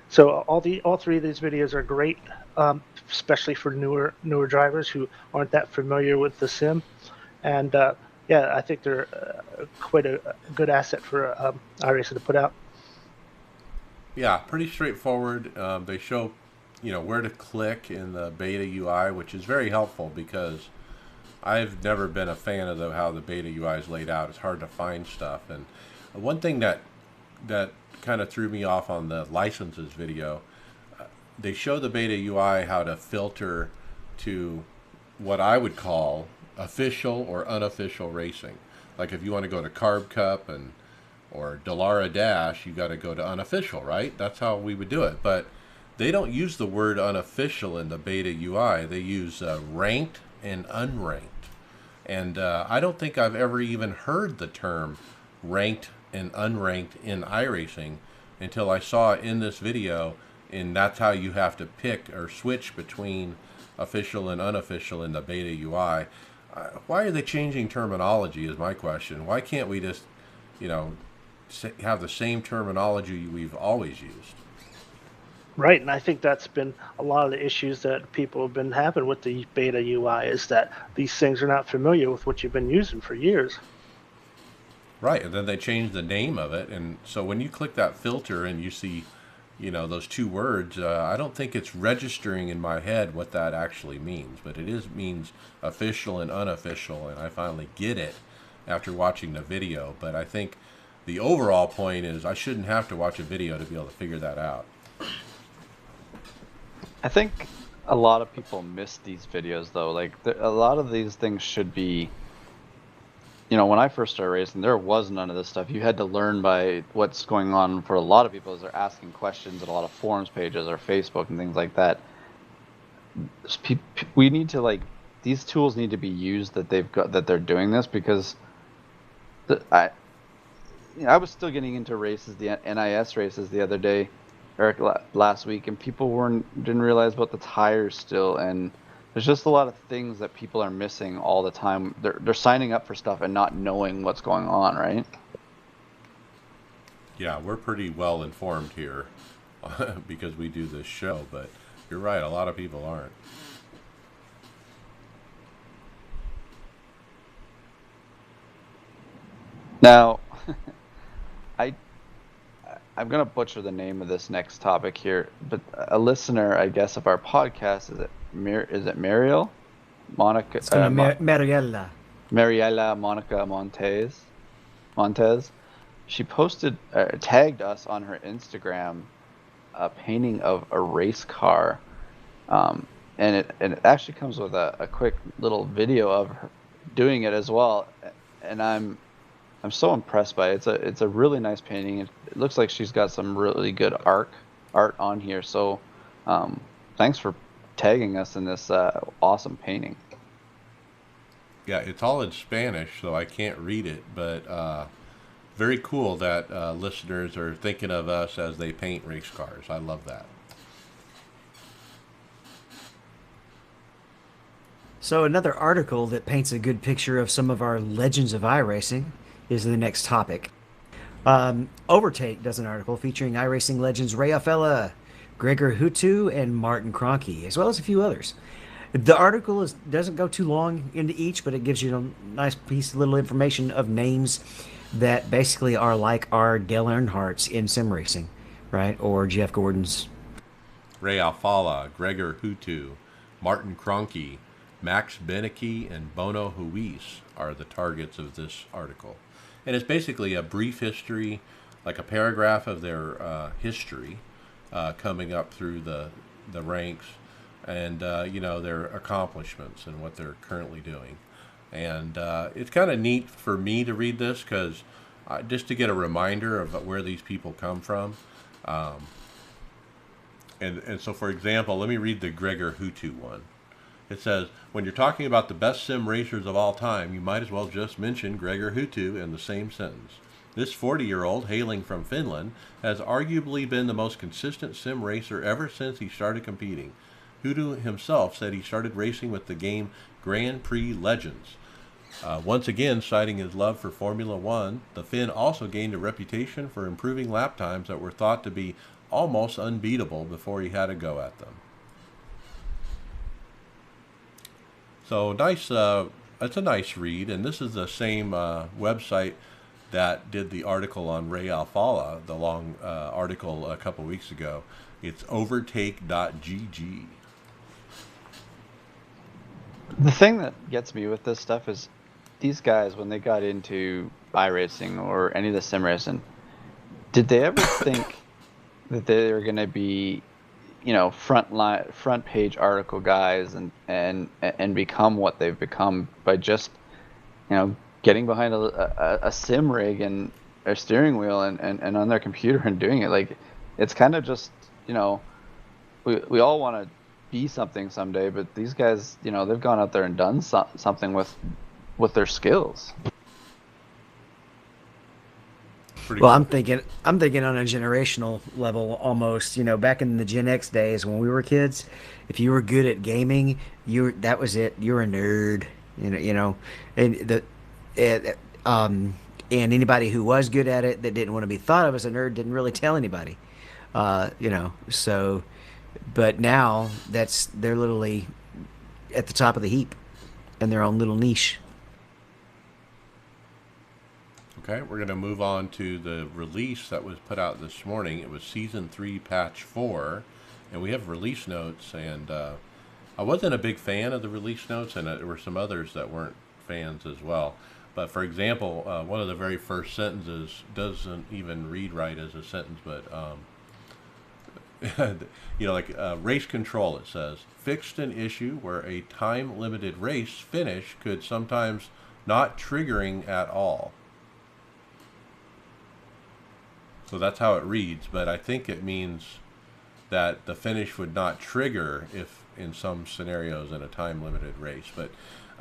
So all 3 of these videos are great, especially for newer drivers who aren't that familiar with the sim. And yeah, I think they're quite a good asset for iRacing to put out. Yeah, pretty straightforward. They show, where to click in the beta UI, which is very helpful because I've never been a fan of how the beta UI is laid out. It's hard to find stuff. And one thing that kind of threw me off on the licenses video, they show the beta UI how to filter to what I would call official or unofficial racing. Like if you want to go to Carb Cup or Dallara Dash, you got to go to unofficial, right? That's how we would do it. But they don't use the word unofficial in the beta UI. They use ranked and unranked. And I don't think I've ever even heard the term ranked and unranked in iRacing until I saw it in this video. And that's how you have to pick or switch between official and unofficial in the beta UI. Why are they changing terminology is my question. Why can't we just, have the same terminology we've always used? Right, and I think that's been a lot of the issues that people have been having with the beta UI is that these things are not familiar with what you've been using for years. Right, and then they changed the name of it, and so when you click that filter and you see, those 2 words, I don't think it's registering in my head what that actually means, but it means official and unofficial, and I finally get it after watching the video. But I think the overall point is I shouldn't have to watch a video to be able to figure that out. I think a lot of people miss these videos though. Like a lot of these things should be, when I first started racing, there was none of this stuff. You had to learn by what's going on for a lot of people as they're asking questions at a lot of forums pages or Facebook and things like that. We need to these tools need to be used that they're doing this because I was still getting into races, the NIS races the other day, or last week, and people didn't realize about the tires still, and there's just a lot of things that people are missing all the time. They're signing up for stuff and not knowing what's going on, right? Yeah, we're pretty well informed here because we do this show, but you're right, a lot of people aren't. Now, I'm gonna butcher the name of this next topic here, but a listener, I guess, of our podcast is it Mariel, Monica? It's gonna Mariella. Mariela Monica Montez. She posted, tagged us on her Instagram, a painting of a race car, and it actually comes with a quick little video of her doing it as well, and I'm so impressed by it. It's a really nice painting. It looks like she's got some really good art on here. So, thanks for tagging us in this awesome painting. Yeah, it's all in Spanish, so I can't read it, but very cool that listeners are thinking of us as they paint race cars. I love that. So another article that paints a good picture of some of our legends of iRacing is the next topic. Overtake does an article featuring iRacing legends Ray Offella, Gregor Hutu, and Martin Kroenke, as well as a few others. The article doesn't go too long into each, but it gives you a nice piece of little information of names that basically are like our Dale Earnhardts in sim racing, right? Or Jeff Gordon's. Ray Alfala, Gregor Hutu, Martin Kroenke, Max Benecke, and Bono Huis are the targets of this article. And it's basically a brief history, like a paragraph of their history coming up through the ranks and, their accomplishments and what they're currently doing. And it's kind of neat for me to read this because just to get a reminder of where these people come from. And so, for example, let me read the Gregor Hutu one. It says, when you're talking about the best sim racers of all time, you might as well just mention Gregor Hutu in the same sentence. This 40-year-old, hailing from Finland, has arguably been the most consistent sim racer ever since he started competing. Hutu himself said he started racing with the game Grand Prix Legends. Once again, citing his love for Formula One, the Finn also gained a reputation for improving lap times that were thought to be almost unbeatable before he had a go at them. So nice, it's a nice read, and this is the same website that did the article on Ray Alfala, the long article a couple weeks ago. It's overtake.gg. The thing that gets me with this stuff is these guys, when they got into iRacing or any of the sim racing, did they ever think that they were going to be, front page article guys and become what they've become by just, getting behind a sim rig and a steering wheel and on their computer and doing it? Like, it's kind of just, we all want to be something someday, but these guys, they've gone out there and done something with their skills. Well, cool. I'm thinking on a generational level almost. Back in the Gen X days when we were kids, if you were good at gaming, that was it. You're a nerd. And anybody who was good at it that didn't want to be thought of as a nerd didn't really tell anybody. So, but now they're literally at the top of the heap in their own little niche. Okay, we're going to move on to the release that was put out this morning. It was Season 3, Patch 4, and we have release notes, and I wasn't a big fan of the release notes, and there were some others that weren't fans as well. But for example, one of the very first sentences doesn't even read right as a sentence, but, race control, it says, fixed an issue where a time-limited race finish could sometimes not triggering at all. So that's how it reads, but I think it means that the finish would not trigger if in some scenarios in a time-limited race. But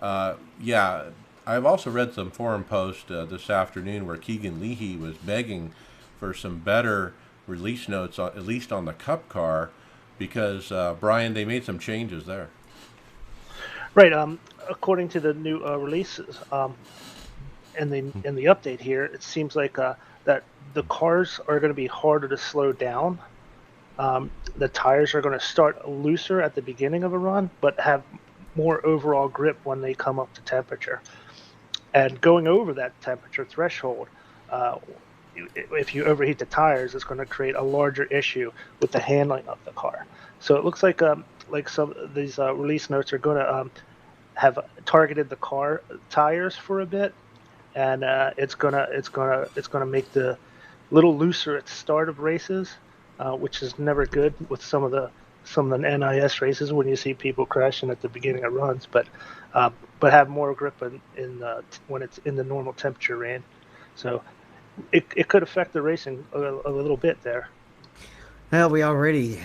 I've also read some forum posts this afternoon where Keegan Leahy was begging for some better release notes, at least on the Cup car, because, Brian, they made some changes there. Right. According to the new releases in the update here, it seems like that the cars are going to be harder to slow down. The tires are going to start looser at the beginning of a run, but have more overall grip when they come up to temperature. And going over that temperature threshold, if you overheat the tires, it's going to create a larger issue with the handling of the car. So it looks like some of these release notes are going to have targeted the car tires for a bit, and it's gonna make the little looser at the start of races, which is never good with some of the NIS races when you see people crashing at the beginning of runs, but have more grip when it's in the normal temperature range. So it could affect the racing a little bit there. Well, we already,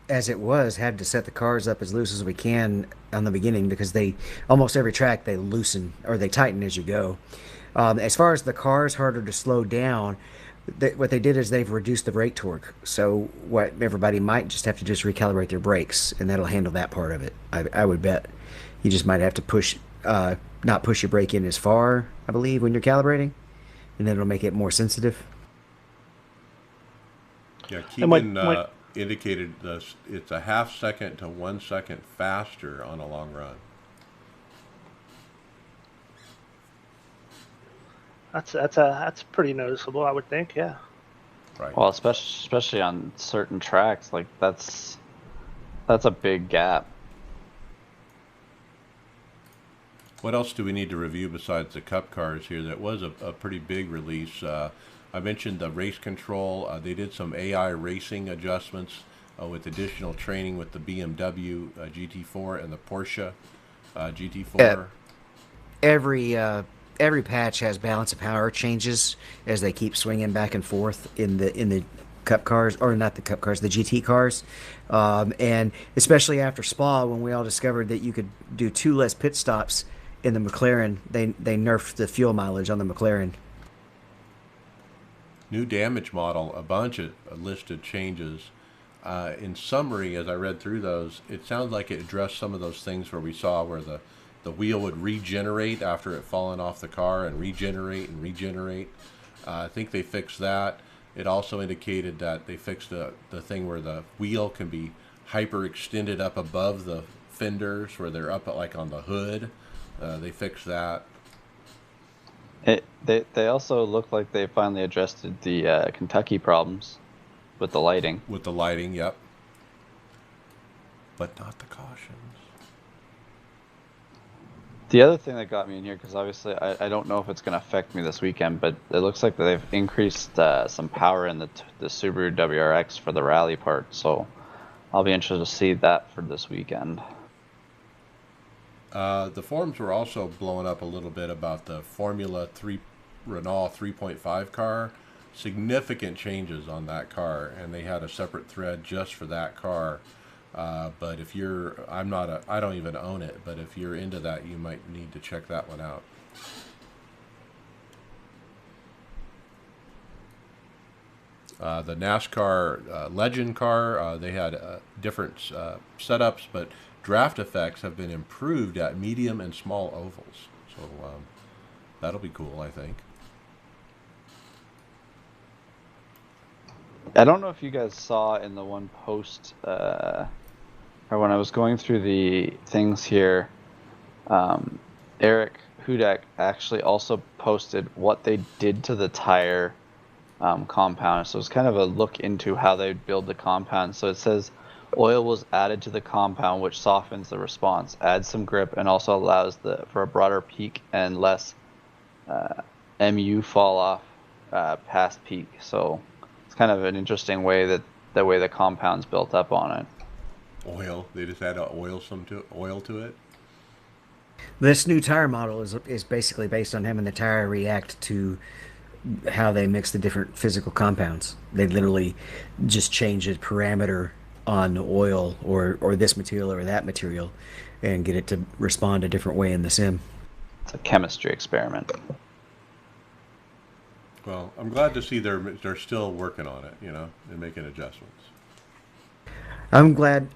as it was, had to set the cars up as loose as we can on the beginning because almost every track they loosen or they tighten as you go. As far as the cars harder to slow down, what they did is they've reduced the brake torque. So what everybody might just have to just recalibrate their brakes, and that'll handle that part of it. I would bet you just might have to not push your brake in as far, I believe, when you're calibrating, and then it'll make it more sensitive. Yeah, Keegan indicated it's a half second to 1 second faster on a long run. That's pretty noticeable, I would think. Yeah. Right. Well, especially on certain tracks, like that's That's a big gap. What else do we need to review besides the Cup cars here? That was a pretty big release. I mentioned the race control. They did some AI racing adjustments with additional training with the BMW GT4 and the Porsche GT4. Every patch has balance of power changes as they keep swinging back and forth in the cup cars, or not the cup cars, the GT cars, and especially after Spa, when we all discovered that you could do 2 less pit stops in the McLaren, they nerfed the fuel mileage on the McLaren. New damage model, a bunch of listed changes. In summary, as I read through those, it sounds like it addressed some of those things where we saw where the wheel would regenerate after it fallen off the car and regenerate and regenerate. I think they fixed that. It also indicated that they fixed the thing where the wheel can be hyper extended up above the fenders where they're up like on the hood. They fixed that. They also look like they finally addressed the Kentucky problems with the lighting. With the lighting, yep. But not the cautions. The other thing that got me in here, because obviously I don't know if it's going to affect me this weekend, but it looks like they've increased some power in the Subaru WRX for the rally part, so I'll be interested to see that for this weekend. The forums were also blowing up a little bit about the Formula 3 Renault 3.5 car. Significant changes on that car, and they had a separate thread just for that car. But if you're, I don't even own it, but if you're into that, you might need to check that one out. The NASCAR Legend car, they had different setups, but draft effects have been improved at medium and small ovals. So that'll be cool, I think. I don't know if you guys saw in the one post, or when I was going through the things here, Eric Hudak actually also posted what they did to the tire compound. So it's kind of a look into how they build the compound. So it says oil was added to the compound, which softens the response, adds some grip, and also allows for a broader peak and less MU fall off past peak. So it's kind of an interesting way that the way the compound's built up on it. Oil. They just add oil to it. This new tire model is basically based on having the tire react to how they mix the different physical compounds. They literally just change a parameter on oil or this material or that material and get it to respond a different way in the sim. It's a chemistry experiment. Well, I'm glad to see they're still working on it, and making adjustments. I'm glad,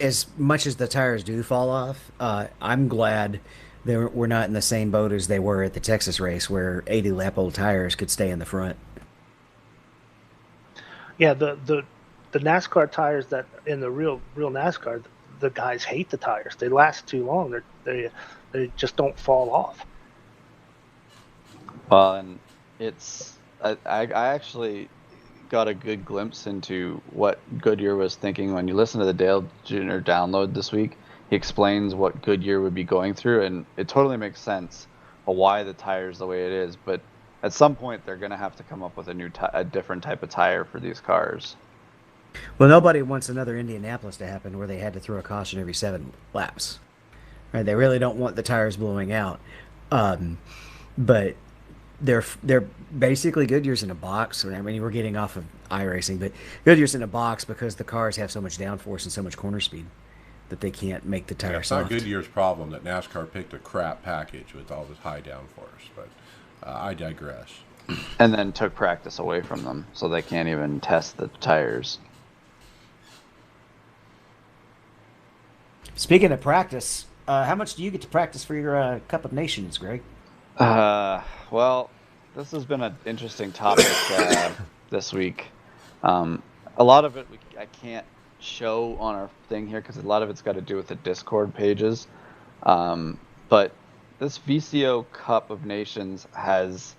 as much as the tires do fall off, I'm glad we're not in the same boat as they were at the Texas race where 80 lap old tires could stay in the front. Yeah, the NASCAR tires that in the real NASCAR, the guys hate the tires. They last too long. They just don't fall off. Well, and I actually got a good glimpse into what Goodyear was thinking when you listen to the Dale Jr. download this week. He explains what Goodyear would be going through, and it totally makes sense why the tire's the way it is. But at some point, they're going to have to come up with a different type of tire for these cars. Well, nobody wants another Indianapolis to happen where they had to throw a caution every 7 laps. Right? They really don't want the tires blowing out. But they're basically Goodyear's in a box. I mean, we're getting off of iRacing, but Goodyear's in a box because the cars have so much downforce and so much corner speed that they can't make the tire soft. It's not Goodyear's problem that NASCAR picked a crap package with all this high downforce, but I digress. And then took practice away from them, so they can't even test the tires. Speaking of practice, how much do you get to practice for your Cup of Nations, Greg? Well, this has been an interesting topic this week. A lot of it I can't show on our thing here because a lot of it's got to do with the Discord pages. But this VCO Cup of Nations has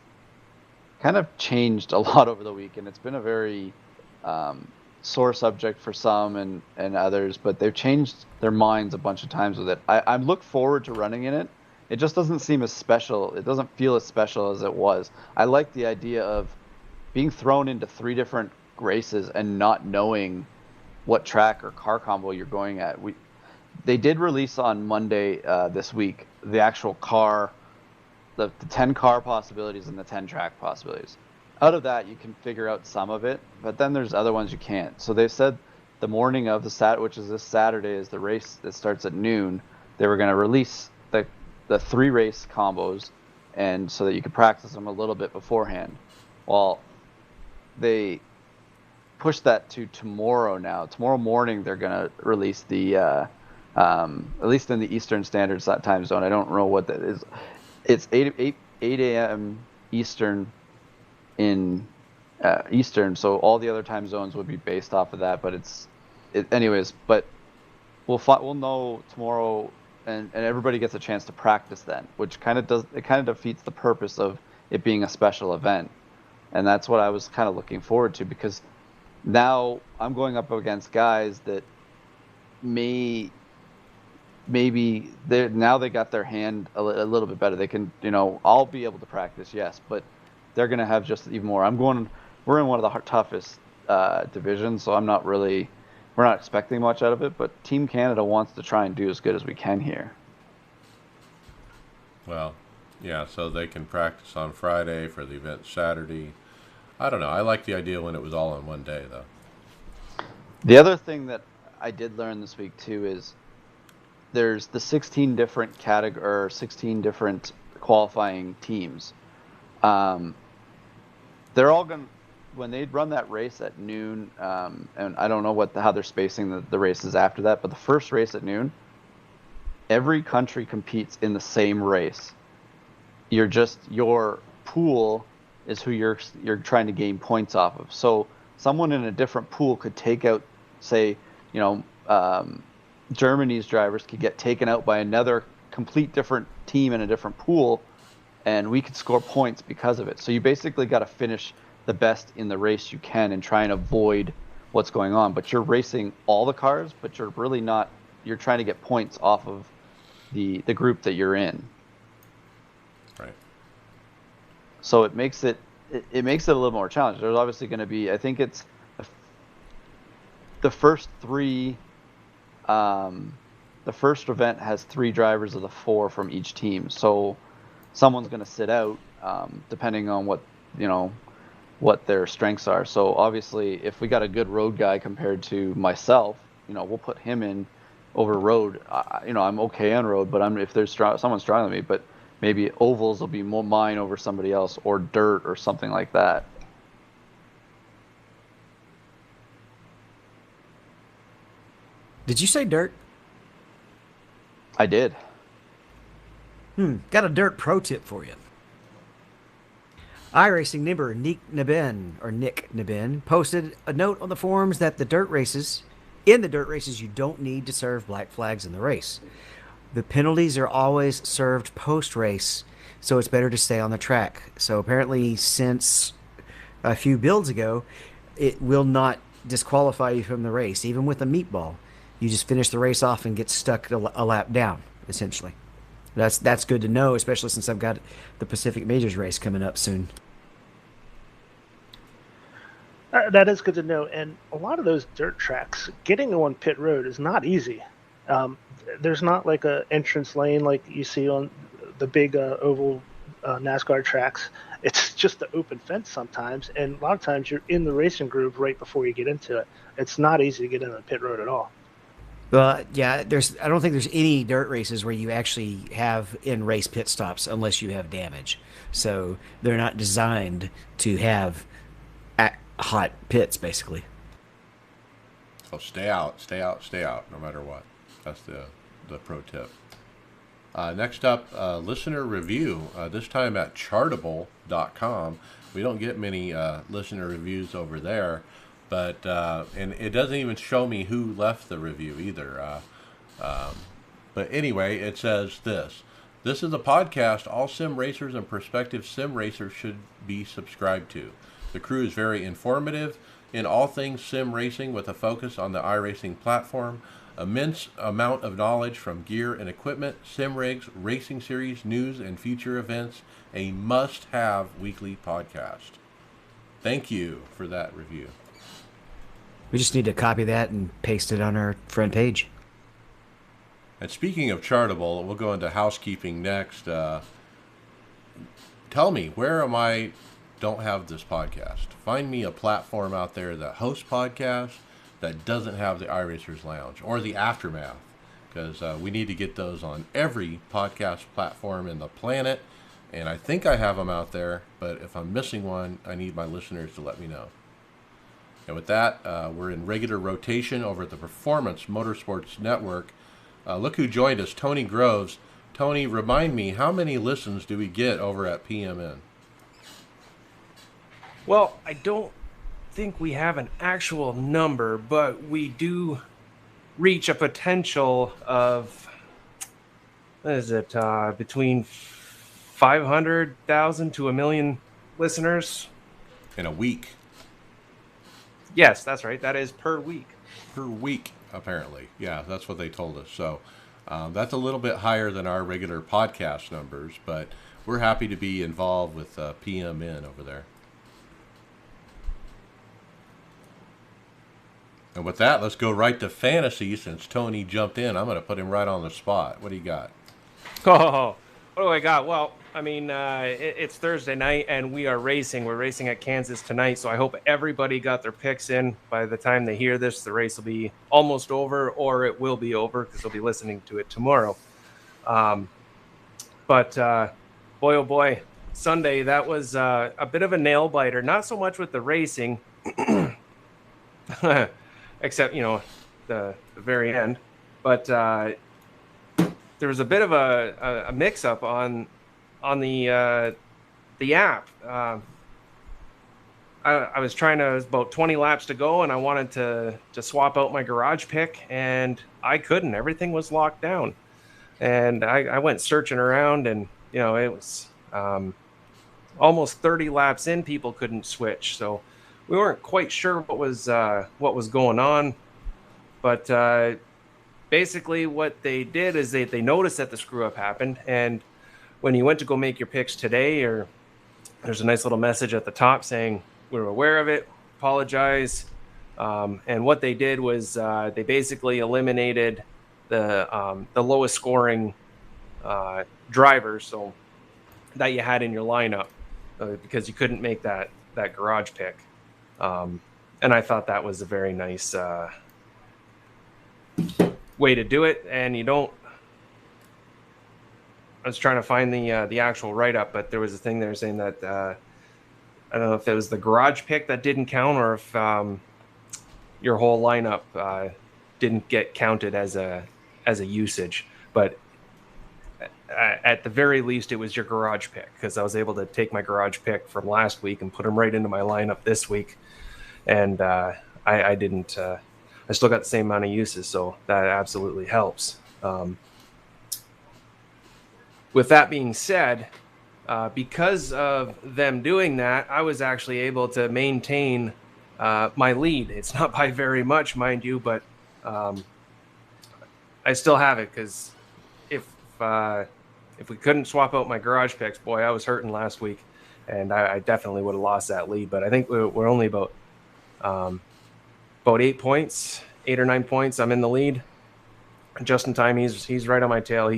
kind of changed a lot over the week, and it's been a very sore subject for some and others, but they've changed their minds a bunch of times with it. I look forward to running in it. It just doesn't seem as special. It doesn't feel as special as it was. I like the idea of being thrown into 3 different races and not knowing what track or car combo you're going at. They did release on Monday this week the actual car, the 10 car possibilities and the 10 track possibilities. Out of that, you can figure out some of it, but then there's other ones you can't. So they said the morning of which is this Saturday, is the race that starts at noon. They were going to release the 3 race combos, and so that you could practice them a little bit beforehand. Well, they pushed that to tomorrow now. Tomorrow morning, they're going to release the, at least in the Eastern Standard Time zone. I don't know what that is. It's 8 a.m. Eastern in Eastern, so all the other time zones would be based off of that. But anyways. But we'll know tomorrow, and everybody gets a chance to practice then, which kind of defeats the purpose of it being a special event. And that's what I was kind of looking forward to, because now I'm going up against guys that maybe they got their hand a little bit better. They can, I'll be able to practice, yes, but they're going to have just even more. We're in one of the toughest divisions, so we're not expecting much out of it, but Team Canada wants to try and do as good as we can here. Well, yeah, so they can practice on Friday for the event Saturday. I don't know. I like the idea when it was all in one day, though. The other thing that I did learn this week, too, is there's the 16 different 16 different qualifying teams. They're all going to, when they run that race at noon, and I don't know how they're spacing the races after that, but the first race at noon, every country competes in the same race. Your pool is who you're trying to gain points off of. So someone in a different pool could take out, say, Germany's drivers could get taken out by another complete different team in a different pool, and we could score points because of it. So you basically got to finish the best in the race you can and try and avoid what's going on. But you're racing all the cars, but you're really not. You're trying to get points off of the group that you're in. Right. So it makes it a little more challenging. There's obviously going to be, I think it's the first 3. The first event has 3 drivers of the 4 from each team. So someone's going to sit out, depending on what their strengths are. So obviously, if we got a good road guy compared to myself, we'll put him in over road. I'm okay on road, but if there's someone stronger than me, but maybe ovals will be more mine over somebody else, or dirt or something like that. Did you say dirt? I did. Got a dirt pro tip for you. iRacing member Nick Nabin posted a note on the forums that in the dirt races, you don't need to serve black flags in the race. The penalties are always served post-race, so it's better to stay on the track. So apparently, since a few builds ago, it will not disqualify you from the race, even with a meatball. You just finish the race off and get stuck a lap down, essentially. That's good to know, especially since I've got the Pacific Majors race coming up soon. That is good to know. And a lot of those dirt tracks, getting on pit road is not easy. There's not like a entrance lane like you see on the big oval NASCAR tracks. It's just the open fence sometimes, and a lot of times you're in the racing groove right before you get into it. It's not easy to get into the pit road at all. Yeah, I don't think there's any dirt races where you actually have in-race pit stops unless you have damage. So they're not designed to have hot pits, basically. So stay out, no matter what. That's the pro tip. Next up, listener review, this time at Chartable.com. We don't get many listener reviews over there, but and it doesn't even show me who left the review either. But anyway, it says this. This is a podcast all sim racers and prospective sim racers should be subscribed to. The crew is very informative, in all things sim racing with a focus on the iRacing platform. Immense amount of knowledge from gear and equipment, sim rigs, racing series, news, and future events. A must-have weekly podcast. Thank you for that review. We just need to copy that and paste it on our front page. And speaking of Chartable, we'll go into housekeeping next. Tell me, where am I don't have this podcast? Find me a platform out there that hosts podcasts that doesn't have the iRacers Lounge or the Aftermath, because we need to get those on every podcast platform in the planet. And I think I have them out there, but if I'm missing one, I need my listeners to let me know. And with that, we're in regular rotation over at the Performance Motorsports Network. Look who joined us, Tony Groves. Tony, remind me, how many listens do we get over at PMN? Well, I don't think we have an actual number, but we do reach a potential of, what is it, between 500,000 to 1 million listeners. In a week. Yes, that's right. That is per week. Per week, apparently. Yeah, that's what they told us. So that's a little bit higher than our regular podcast numbers, but we're happy to be involved with PMN over there. And with that, let's go right to fantasy. Since Tony jumped in, I'm going to put him right on the spot. What do you got? Oh, what do I got? Well, I mean, it's Thursday night, and we are racing. We're racing at Kansas tonight, so I hope everybody got their picks in. By the time they hear this, the race will be almost over, or it will be over, because they'll be listening to it tomorrow. But boy, oh boy, Sunday, that was a bit of a nail-biter. Not so much with the racing, except, the very end. But there was a bit of a mix-up on the app. I was about 20 laps to go, and I wanted to swap out my garage pick, and I couldn't. Everything was locked down. And I went searching around, and, it was almost 30 laps in, people couldn't switch. So we weren't quite sure what was going on. But basically what they did is they noticed that the screw-up happened, and when you went to go make your picks today, there's a nice little message at the top saying, we're aware of it, apologize. And what they did was they basically eliminated the lowest scoring drivers so that you had in your lineup because you couldn't make that garage pick. And I thought that was a very nice way to do it. And you don't, I was trying to find the actual write-up, but there was a thing there saying that I don't know if it was the garage pick that didn't count, or if your whole lineup didn't get counted as a usage. But at the very least, it was your garage pick, because I was able to take my garage pick from last week and put him right into my lineup this week, and I didn't. I still got the same amount of uses, so that absolutely helps. With that being said, because of them doing that, I was actually able to maintain my lead. It's not by very much, mind you, but I still have it, because if we couldn't swap out my garage picks, boy, I was hurting last week, and I definitely would have lost that lead. But I think we're only about 8 points, 8 or 9 points. I'm in the lead. Just in time, he's right on my tail.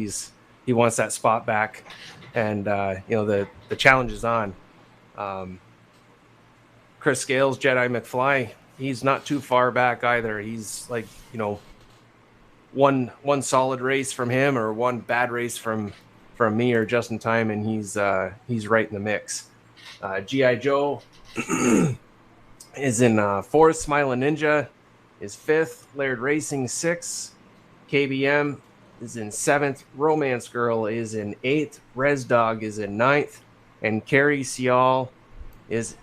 He wants that spot back, and the challenge is on. Chris Scales, Jedi McFly, he's not too far back either. He's like, one solid race from him or one bad race from me or just in time, and he's right in the mix. G.I. Joe is in 4th, Smiling Ninja is 5th, Laird Racing 6th, KBM is in 7th, Romance Girl is in 8th, Res Dog is in 9th, and Carrie Cial is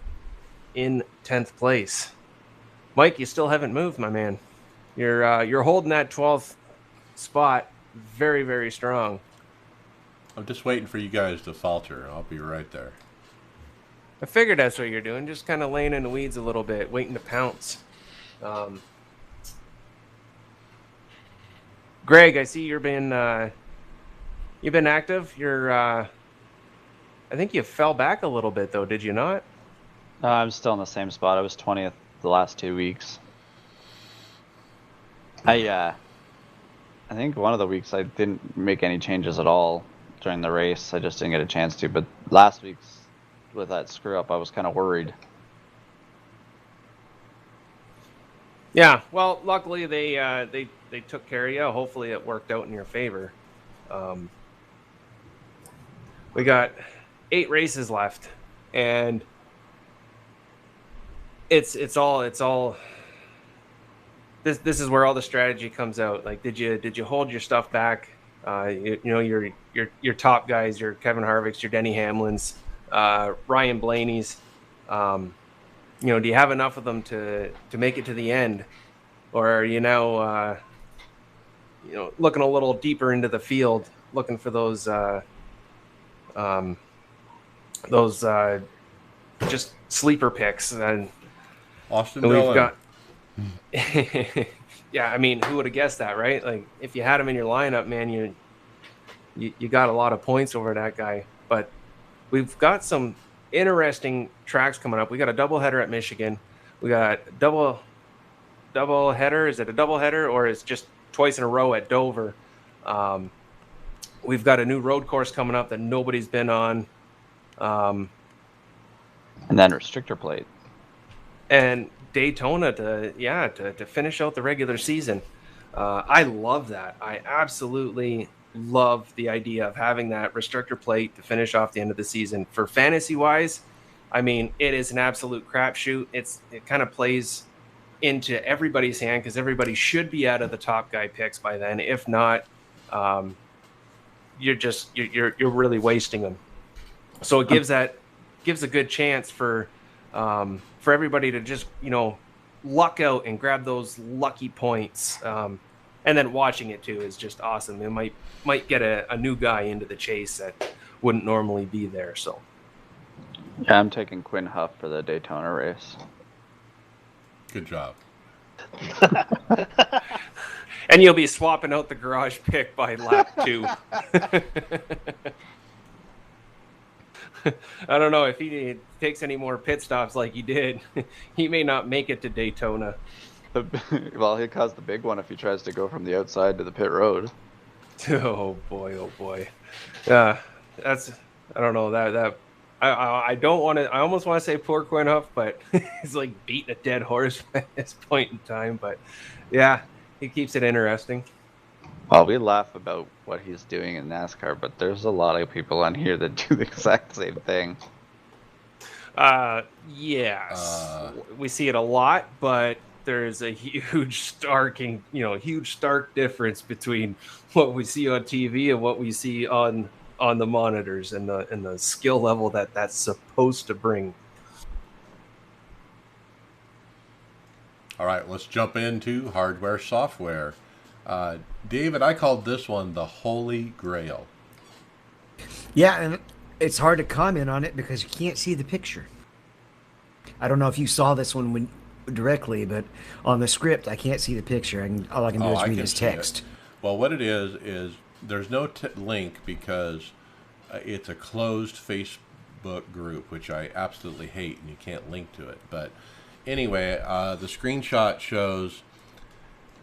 in 10th place. Mike, you still haven't moved, my man. You're holding that 12th spot very, very strong. I'm just waiting for you guys to falter. I'll be right there. I figured that's what you're doing, just kind of laying in the weeds a little bit, waiting to pounce. Greg, I see you've been active. I think you fell back a little bit though, did you not? I'm still in the same spot. I was 20th the last 2 weeks. I think one of the weeks I didn't make any changes at all during the race. I just didn't get a chance to. But last week's with that screw up, I was kind of worried. Yeah. Well, luckily they took care of you. Hopefully it worked out in your favor. We got 8 races left, and it's all. This is where all the strategy comes out. Like, did you hold your stuff back? Your top guys, your Kevin Harvick's, your Denny Hamlin's, Ryan Blaney's. Do you have enough of them to make it to the end, or are you now looking a little deeper into the field, looking for those just sleeper picks? And Austin we've Dillon. got. Yeah, I mean, who would have guessed that, right? Like, if you had him in your lineup, man, you got a lot of points over that guy. But we've got some interesting tracks coming up. We got a doubleheader at Michigan. We got double header. Is it a double header, or is it just twice in a row at Dover? We've got a new road course coming up that nobody's been on. And then restrictor plate. And Daytona to finish out the regular season. I love that. I absolutely love the idea of having that restrictor plate to finish off the end of the season. For fantasy wise, I mean, it is an absolute crapshoot. It kind of plays into everybody's hand because everybody should be out of the top guy picks by then. If not, you're really wasting them. So it gives a good chance for everybody to just luck out and grab those lucky points. And then watching it too is just awesome. It might get a new guy into the chase that wouldn't normally be there. So yeah, I'm taking Quinn Huff for the Daytona race. Good job. And you'll be swapping out the garage pick by lap 2. I don't know if he takes any more pit stops like he did. He may not make it to Daytona. Well, he'll cause the big one if he tries to go from the outside to the pit road. Oh boy. Yeah, I don't know that. I don't want to. I almost want to say poor Quinn Huff, but he's like beating a dead horse at this point in time. But yeah, he keeps it interesting. Well, we laugh about what he's doing in NASCAR, but there's a lot of people on here that do the exact same thing. Yes, we see it a lot, but there's a huge stark difference between what we see on TV and what we see on the monitors and the skill level that's supposed to bring. All right, let's jump into hardware software. David, I called this one the Holy Grail. Yeah, and it's hard to comment on it because you can't see the picture. I don't know if you saw this one directly, but on the script, I can't see the picture. All I can do is read his text. Well, what it is there's no link because it's a closed Facebook group, which I absolutely hate, and you can't link to it. But anyway, the screenshot shows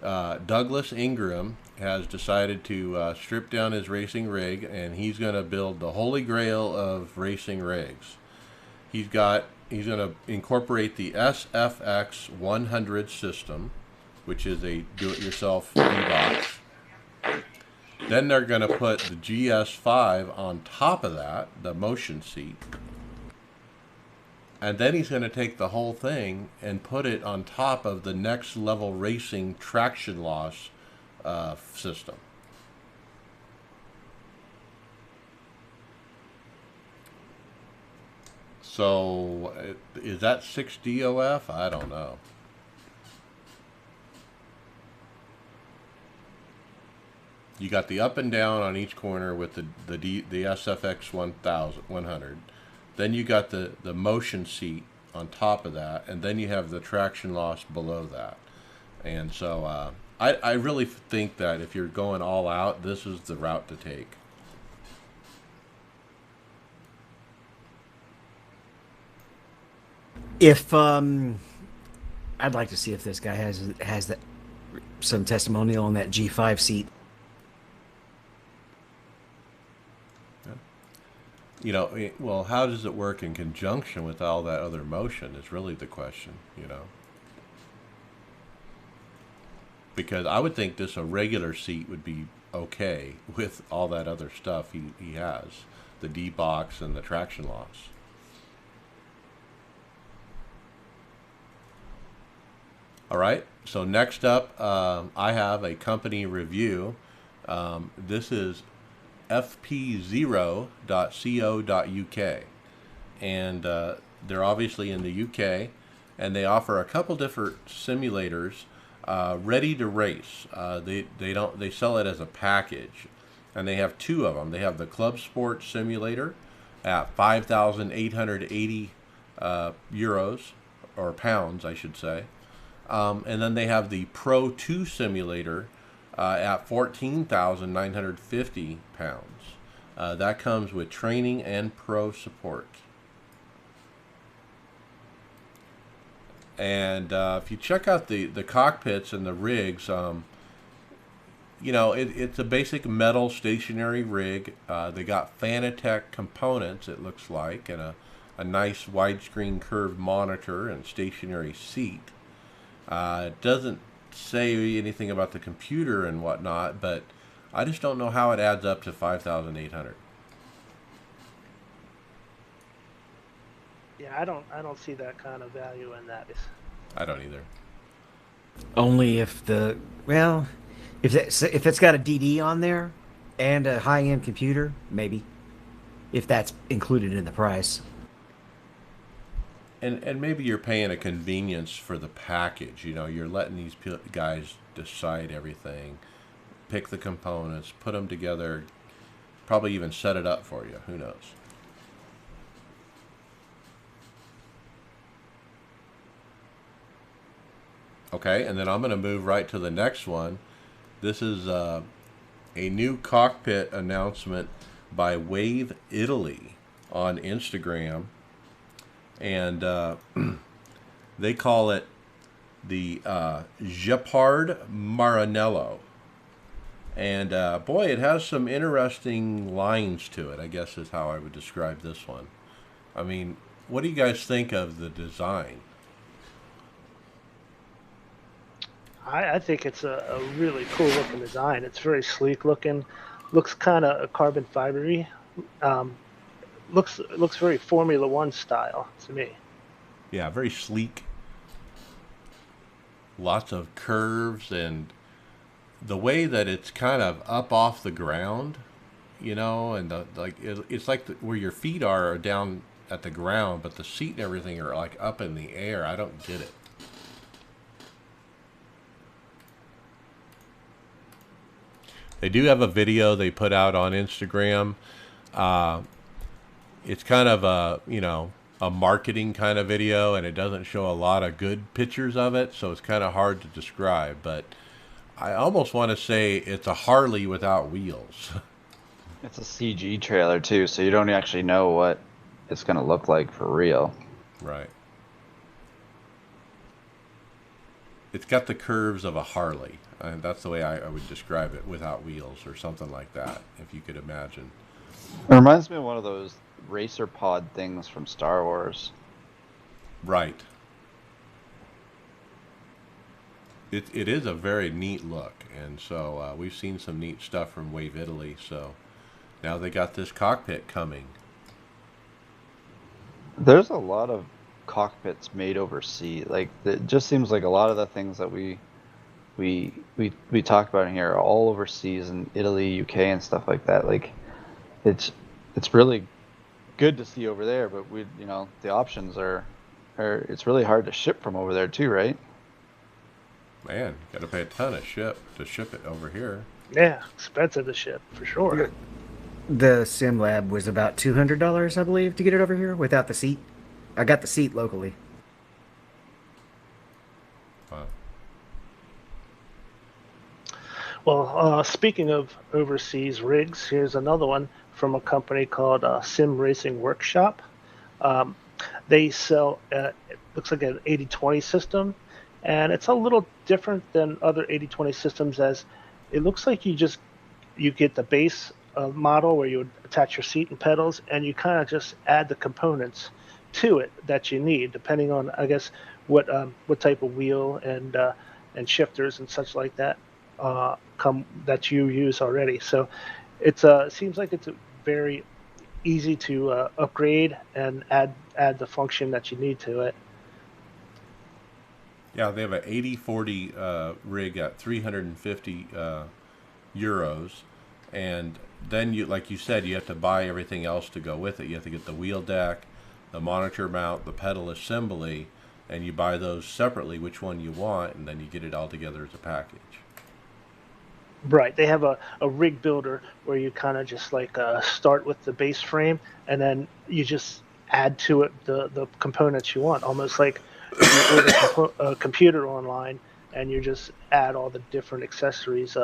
Douglas Ingram has decided to strip down his racing rig, and he's going to build the holy grail of racing rigs. He's going to incorporate the SFX 100 system, which is a do-it-yourself e-box. Then they're going to put the GS5 on top of that, the motion seat. And then he's going to take the whole thing and put it on top of the next level racing traction loss system. So is that 6 DOF? I don't know. You got the up and down on each corner with the SFX 100. then you got the motion seat on top of that, and then you have the traction loss below that. And so I really think that if you're going all out, this is the route to take. If I'd like to see if this guy has that some testimonial on that G5 seat. You know, well, how does it work in conjunction with all that other motion is really the question, you know. Because I would think just a regular seat would be okay with all that other stuff he has. The D-box and the traction loss. All right, so next up, I have a company review. This is fp0.co.uk, and they're obviously in the UK, and they offer a couple different simulators ready to race. They sell it as a package, and they have two of them. They have the Club Sport Simulator at 5,880 euros, or pounds, I should say. And then they have the Pro 2 Simulator at 14,950 pounds. That comes with training and pro support. And if you check out the cockpits and the rigs, you know, it's a basic metal stationary rig. They got Fanatec components, it looks like, and a nice widescreen curved monitor and stationary seat. It doesn't say anything about the computer and whatnot, but I just don't know how it adds up to 5,800. Yeah, I don't see that kind of value in that. I don't either. Only if if it's got a DD on there and a high-end computer, maybe. If that's included in the price. And maybe you're paying a convenience for the package. You know, you're letting these guys decide everything, pick the components, put them together, probably even set it up for you. Who knows? Okay, and then I'm going to move right to the next one. This is a new cockpit announcement by Wave Italy on Instagram. And they call it the Gepard Maranello. And boy, it has some interesting lines to it, I guess is how I would describe this one. I mean, what do you guys think of the design? I think it's a really cool looking design. It's very sleek looking, looks kind of carbon fibery. Looks very Formula One style to me. Yeah, very sleek. Lots of curves, and the way that it's kind of up off the ground, you know, and it's like where your feet are down at the ground, but the seat and everything are like up in the air. I don't get it. They do have a video they put out on Instagram. It's kind of a, you know, a marketing kind of video, and it doesn't show a lot of good pictures of it, so it's kind of hard to describe. But I almost want to say it's a Harley without wheels. It's a CG trailer too, so you don't actually know what it's going to look like for real. Right. It's got the curves of a Harley. And that's the way I would describe it, without wheels or something like that, if you could imagine. It reminds me of one of those racer pod things from Star Wars. Right. It is a very neat look, and so we've seen some neat stuff from Wave Italy, so now they got this cockpit coming. There's a lot of cockpits made overseas. Like, it just seems like a lot of the things that we talk about in here are all overseas in Italy, UK, and stuff like that. Like, it's really good to see over there, but the options are it's really hard to ship from over there too, right? Man, got to pay a ton of to ship it over here. Yeah, expensive to ship for sure. The Sim Lab was about $200, I believe, to get it over here without the seat. I got the seat locally. Wow. Well, speaking of overseas rigs, here's another one from a company called Sim Racing Workshop. Um, they sell, it looks like an 80/20 system, and it's a little different than other 80/20 systems, as it looks like you get the base model where you would attach your seat and pedals, and you kind of just add the components to it that you need, depending on, I guess, what type of wheel and shifters and such like that come that you use already. So it seems like it's a very easy to upgrade and add the function that you need to it. Yeah, they have an 80/40 rig at 350 euros, and then you, like you said, you have to buy everything else to go with it. You have to get the wheel deck, the monitor mount, the pedal assembly, and you buy those separately, which one you want, and then you get it all together as a package. Right. They have a rig builder where you kind of just like start with the base frame, and then you just add to it the components you want, almost like you order a computer online, and you just add all the different accessories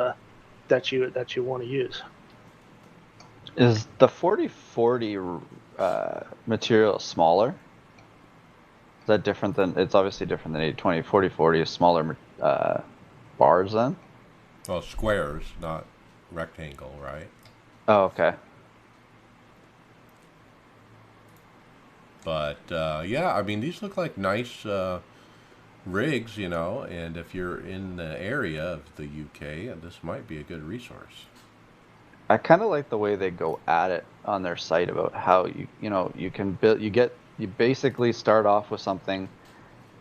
that you want to use. Is the 4040 material smaller? Is that different than? It's obviously different than 80/20. 4040 is smaller bars then. Well, squares, not rectangle, right? Oh, okay. But yeah, I mean, these look like nice rigs, you know, and if you're in the area of the UK, this might be a good resource. I kind of like the way they go at it on their site about how you can build, you basically start off with something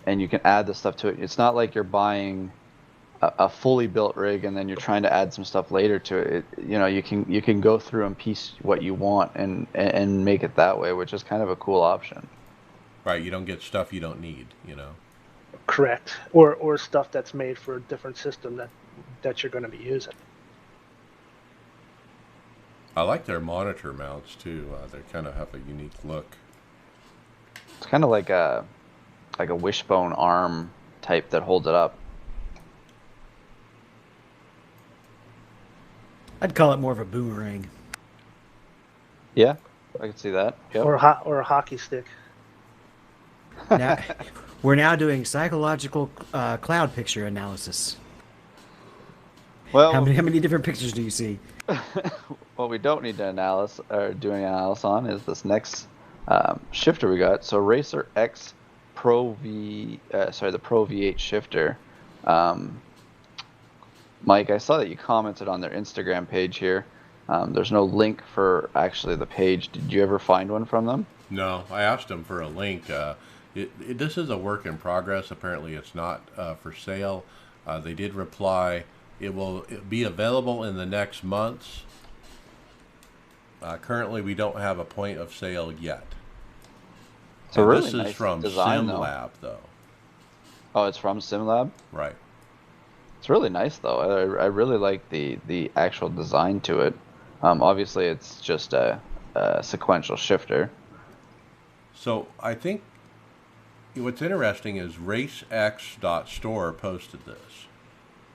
and you can add the stuff to it. It's not like you're buying a fully built rig and then you're trying to add some stuff later to it. You can go through and piece what you want and make it that way, which is kind of a cool option. Right, you don't get stuff you don't need, you know. Correct. Or stuff that's made for a different system that you're going to be using. I like their monitor mounts too. They kind of have a unique look. It's kind of like a wishbone arm type that holds it up. I'd call it more of a boomerang. Yeah, I can see that. Yep. Or a hockey stick. Now, we're now doing psychological cloud picture analysis. Well, How many different pictures do you see? what we don't need to doing analysis on is this next shifter we got. So Racer X Pro the Pro V8 shifter. Mike, I saw that you commented on their Instagram page here. There's no link for actually the page. Did you ever find one from them? No, I asked them for a link. This is a work in progress. Apparently, it's not for sale. They did reply. It will be available in the next months. Currently, we don't have a point of sale yet. So really this nice is from design, SimLab, though. Oh, it's from SimLab? Right. It's really nice, though. I really like the actual design to it. Obviously, it's just a sequential shifter. So I think what's interesting is racex.store posted this,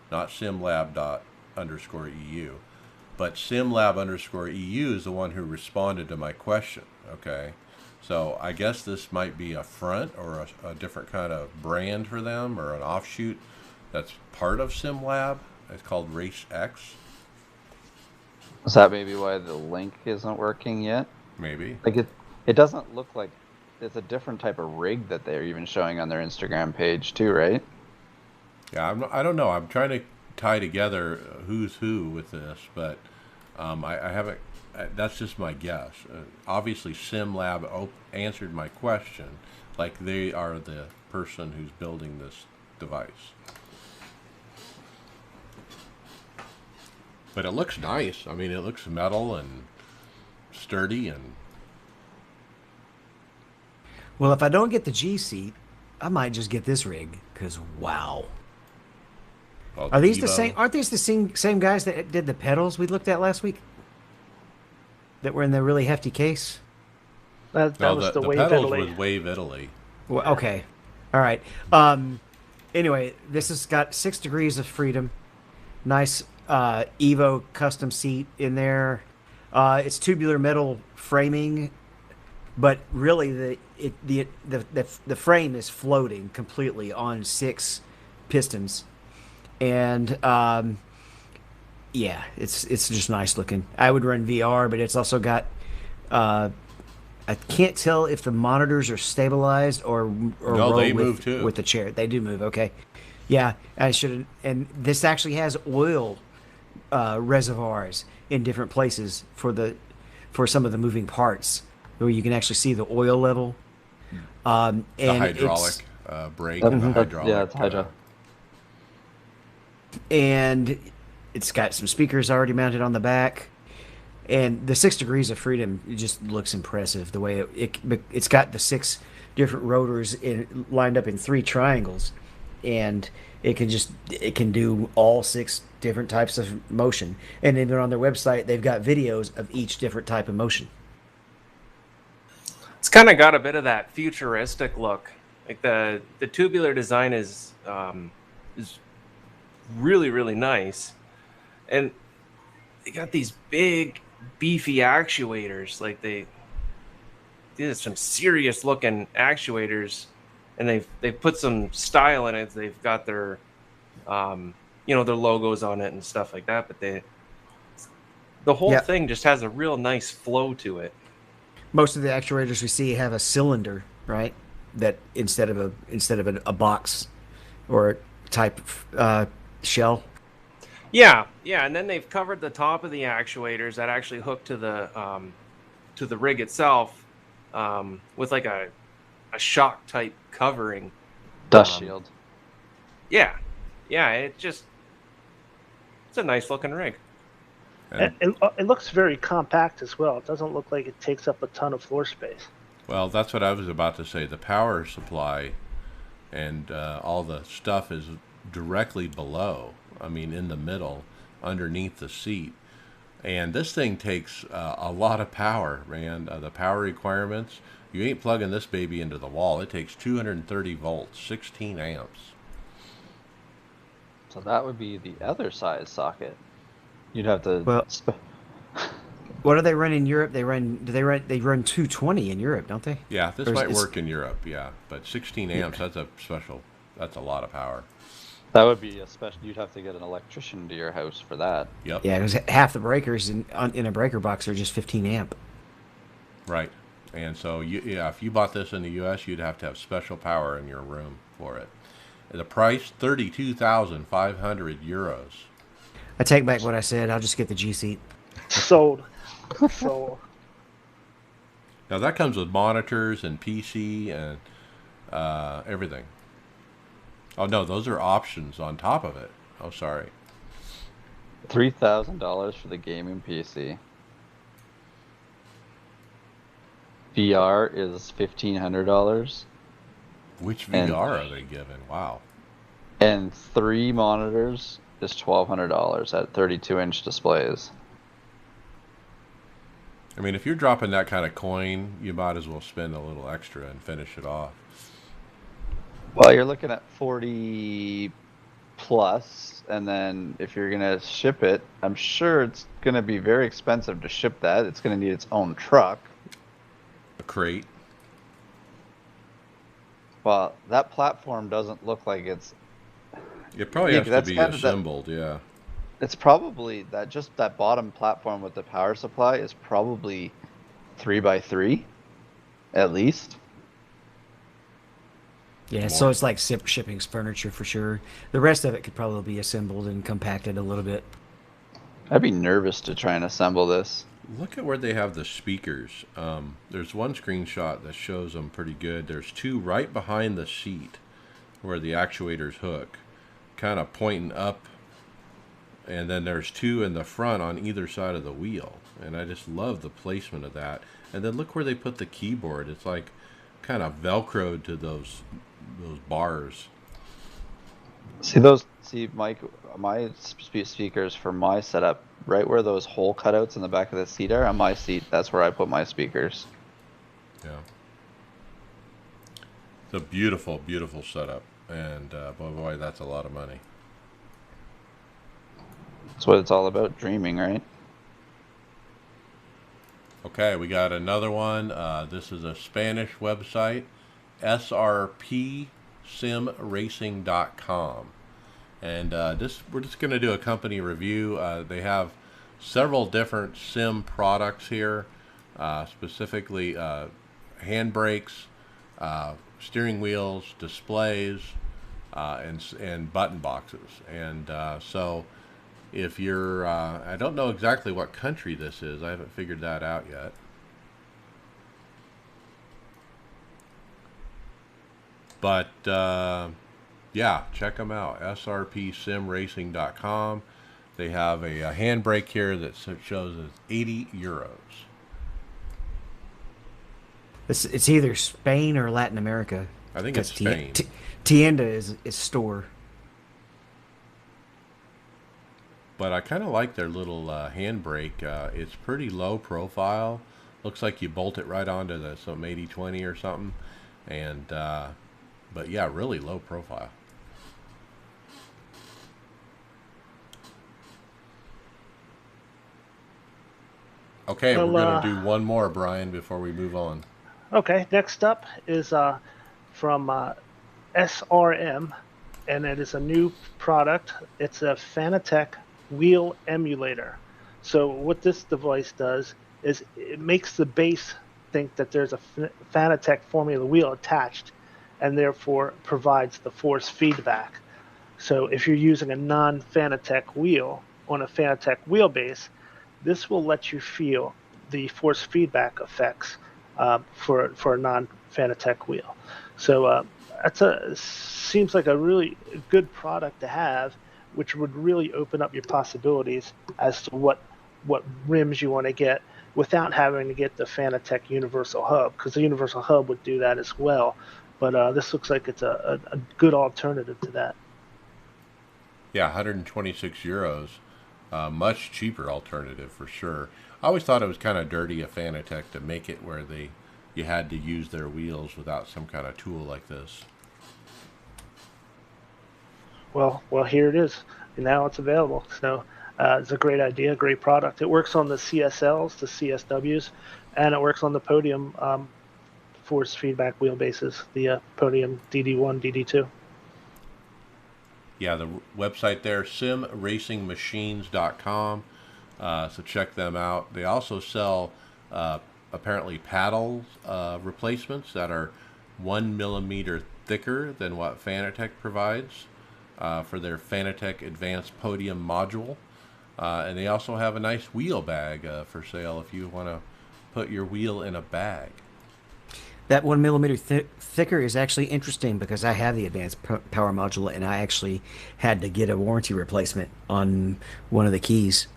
not simlab._EU, but simlab_EU is the one who responded to my question. Okay, so I guess this might be a front or a different kind of brand for them, or an offshoot that's part of SimLab. It's called RaceX. Is that maybe why the link isn't working yet? Maybe. Like it doesn't look like it's a different type of rig that they're even showing on their Instagram page too, right? Yeah, I don't know. I'm trying to tie together who's who with this, but I haven't. That's just my guess. Obviously, SimLab answered my question, like they are the person who's building this device. But it looks nice. I mean, it looks metal and sturdy and. Well, if I don't get the G seat, I might just get this rig, because wow. Well, Are these the Evo. same? Aren't these the same guys that did the pedals we looked at last week? that were in the really hefty case? That No, was the the Wave pedals Italy. was Wave Italy. Well, Yeah. okay. All right. Anyway, this has got 6 degrees of freedom. Nice Evo custom seat in there. It's tubular metal framing, but really the frame is floating completely on 6 pistons, and yeah, it's just nice looking. I would run VR, but it's also got I can't tell if the monitors are stabilized or No, roll they with, move too. with the chair. They do move. Okay, yeah, I should. And this actually has oil reservoirs in different places for some of the moving parts, where you can actually see the oil level. The And hydraulic brake and the hydraulic. Yeah, it's Hydra. and it's got some speakers already mounted on the back. And the 6 degrees of freedom, it just looks impressive the way it's got the 6 different rotors lined up in 3 triangles, and it can do all 6 different types of motion. And even on their website, they've got videos of each different type of motion. It's kind of got a bit of that futuristic look. Like the tubular design is really, really nice, and they got these big beefy actuators. Like these are some serious looking actuators, and they've put some style in it. They've got their their logos on it and stuff like that, but the whole Yeah. thing just has a real nice flow to it. Most of the actuators we see have a cylinder, right? That instead of a box or type shell. Yeah, and then they've covered the top of the actuators that actually hook to the rig itself with like a shock type covering. Dust shield. Yeah, it's a nice looking rig. And, It looks very compact as well. It doesn't look like it takes up a ton of floor space. well, that's what I was about to say. The power supply and all the stuff is directly below. I mean, in the middle, underneath the seat. And this thing takes a lot of power, man. The power requirements, you ain't plugging this baby into the wall. It takes 230 volts, 16 amps. So that would be the other size socket. You'd have to. Well- What do they run in Europe? They run 220 in Europe, don't they? Yeah, this Or is- might it's- work in Europe, yeah. But 16 amps, that's a lot of power. That would be a special. You'd have to get an electrician to your house for that. Yep. Yeah, because half the breakers in a breaker box are just 15 amp. Right. And so, if you bought this in the U.S., you'd have to have special power in your room for it. The price, 32,500 euros. I take back what I said. I'll just get the G seat. Sold. So Now, that comes with monitors and PC and everything. Oh, no, those are options on top of it. Oh, sorry. $3,000 for the gaming PC. VR is $1,500, Which And- VR are they giving? Wow. and 3 monitors is $1,200 at 32-inch displays. I mean, if you're dropping that kind of coin, you might as well spend a little extra and finish it off. Well, you're looking at 40 plus, and then if you're gonna ship it, I'm sure it's gonna be very expensive to ship that. It's gonna need its own truck. A crate. Well, that platform doesn't look like it's. It probably Yeah, has to that's be kind of the- assembled, yeah. It's probably just that bottom platform with the power supply is probably 3x3, at least. Yeah, so it's like shipping furniture for sure. The rest of it could probably be assembled and compacted a little bit. I'd be nervous to try and assemble this. Look at where they have the speakers. There's one screenshot that shows them pretty good. There's 2 right behind the seat where the actuators hook, kind of pointing up. And then there's 2 in the front on either side of the wheel. And I just love the placement of that. And then look where they put the keyboard. It's like kind of velcroed to those bars. See, Mike, my speakers for my setup, right where those hole cutouts in the back of the seat are on my seat, that's where I put my speakers. Yeah. It's a beautiful, beautiful setup, and boy, that's a lot of money. That's what it's all about, dreaming, right? Okay, we got another one. This is a Spanish website, srpsimracing.com. And we're just going to do a company review. They have several different sim products here, specifically handbrakes, steering wheels, displays, and button boxes. And so if you're, I don't know exactly what country this is. I haven't figured that out yet. But yeah, check them out. srpsimracing.com. They have a handbrake here that shows as 80 euros. It's either Spain or Latin America. I think it's Spain. Tienda is store. But I kind of like their little handbrake. It's pretty low profile. Looks like you bolt it right onto some 80/20 or something. And but yeah, really low profile. Okay, Well, we're going to do one more, Brian, before we move on. Okay, next up is from SRM, and it is a new product. It's a Fanatec wheel emulator. So what this device does is it makes the base think that there's a Fanatec Formula wheel attached, and therefore provides the force feedback. So if you're using a non-Fanatec wheel on a Fanatec wheelbase, this will let you feel the force feedback effects for a non-Fanatec wheel. So seems like a really good product to have, which would really open up your possibilities as to what rims you want to get without having to get the Fanatec Universal Hub, because the Universal Hub would do that as well. But this looks like it's a good alternative to that. Yeah, 126 euros. Much cheaper alternative for sure. I always thought it was kind of dirty of Fanatec to make it where you had to use their wheels without some kind of tool like this. Well, here it is. Now it's available. So it's a great idea, great product. It works on the CSLs, the CSWs, and it works on the Podium force feedback wheelbases, the Podium DD1, DD2. Yeah, the website there, simracingmachines.com. So check them out. They also sell apparently paddle replacements that are 1 millimeter thicker than what Fanatec provides for their Fanatec Advanced Podium module. And they also have a nice wheel bag for sale if you want to put your wheel in a bag. That 1 millimeter thicker is actually interesting because I have the advanced power module, and I actually had to get a warranty replacement on one of the keys,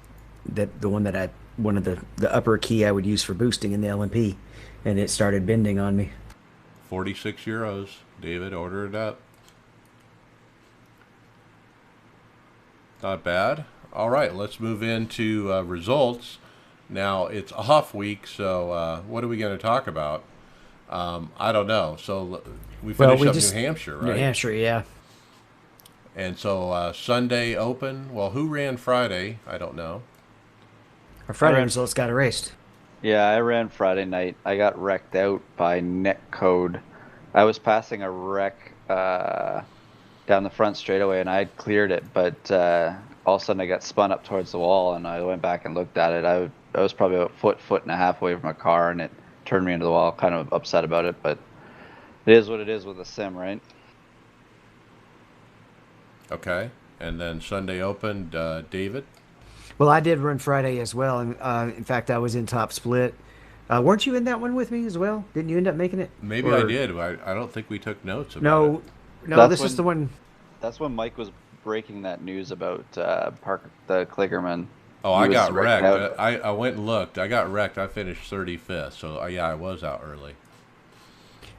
one of the upper key I would use for boosting in the LMP, and it started bending on me. 46 euros. David, order it up. Not bad. All right, let's move into results. Now, it's off week, so what are we going to talk about? I don't know. So we finished up New Hampshire, right? New Hampshire, yeah. And so Sunday open. Well, who ran Friday? I don't know. Our Friday results got erased. Yeah, I ran Friday night. I got wrecked out by netcode. I was passing a wreck down the front straightaway, and I had cleared it, but all of a sudden I got spun up towards the wall, and I went back and looked at it. I was probably a foot and a half away from my car, and it turned me into the wall. Kind of upset about it, but it is what it is with a sim, right? Okay. And then Sunday opened, David? Well, I did run Friday as well. And in fact, I was in top split. Weren't you in that one with me as well? Didn't you end up making it? Maybe I did. I don't think we took notes about it. No, this is the one. That's when Mike was breaking that news about the Kligerman. Oh, I got wrecked. I went and looked. I got wrecked. I finished 35th. So, yeah, I was out early.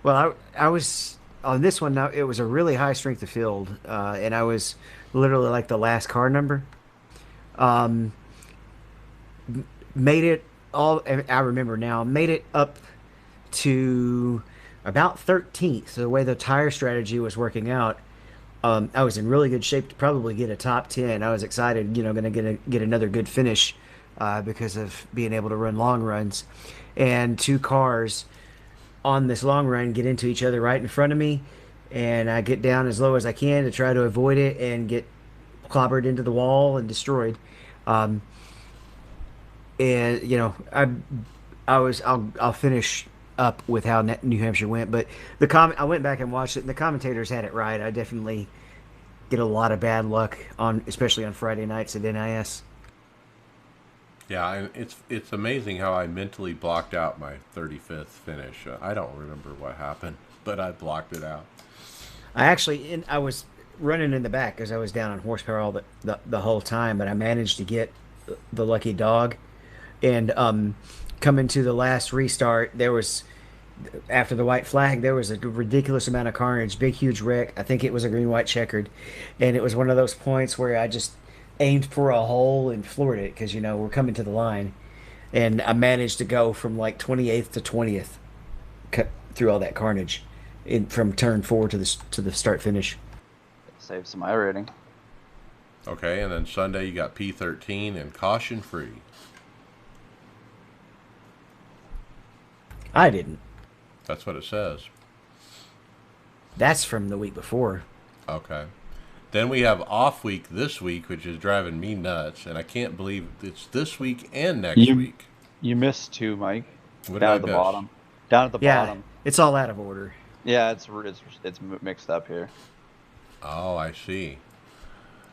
Well, I was on this one now it was a really high strength of field, and I was literally like the last car number. Um, Made it all. I remember now. Made it up to about 13th. So the way the tire strategy was working out, I was in really good shape to probably get a top 10. I was excited, going to get another good finish because of being able to run long runs, and two cars on this long run get into each other right in front of me, and I get down as low as I can to try to avoid it and get clobbered into the wall and destroyed. Um, and I'll finish up with how New Hampshire went, but I went back and watched it, and the commentators had it right. I definitely get a lot of bad luck especially on Friday nights at NIS. Yeah, and it's amazing how I mentally blocked out my 35th finish. I don't remember what happened, but I blocked it out. I was running in the back because I was down on horsepower all the whole time, but I managed to get the lucky dog. And coming to the last restart, after the white flag, there was a ridiculous amount of carnage, big, huge wreck. I think it was a green, white checkered. And it was one of those points where I just aimed for a hole and floored it because, we're coming to the line. And I managed to go from like 28th to 20th cut through all that carnage from turn 4 to the start finish. Save some iRating. Okay, and then Sunday you got P13 and caution free. I didn't. That's what it says. That's from the week before. Okay. Then we have off week this week, which is driving me nuts, and I can't believe it's this week and next week. You missed 2, Mike. What Down did at the I miss? bottom. Down at the Yeah, bottom. it's all out of order. Yeah, it's mixed up here. Oh, I see.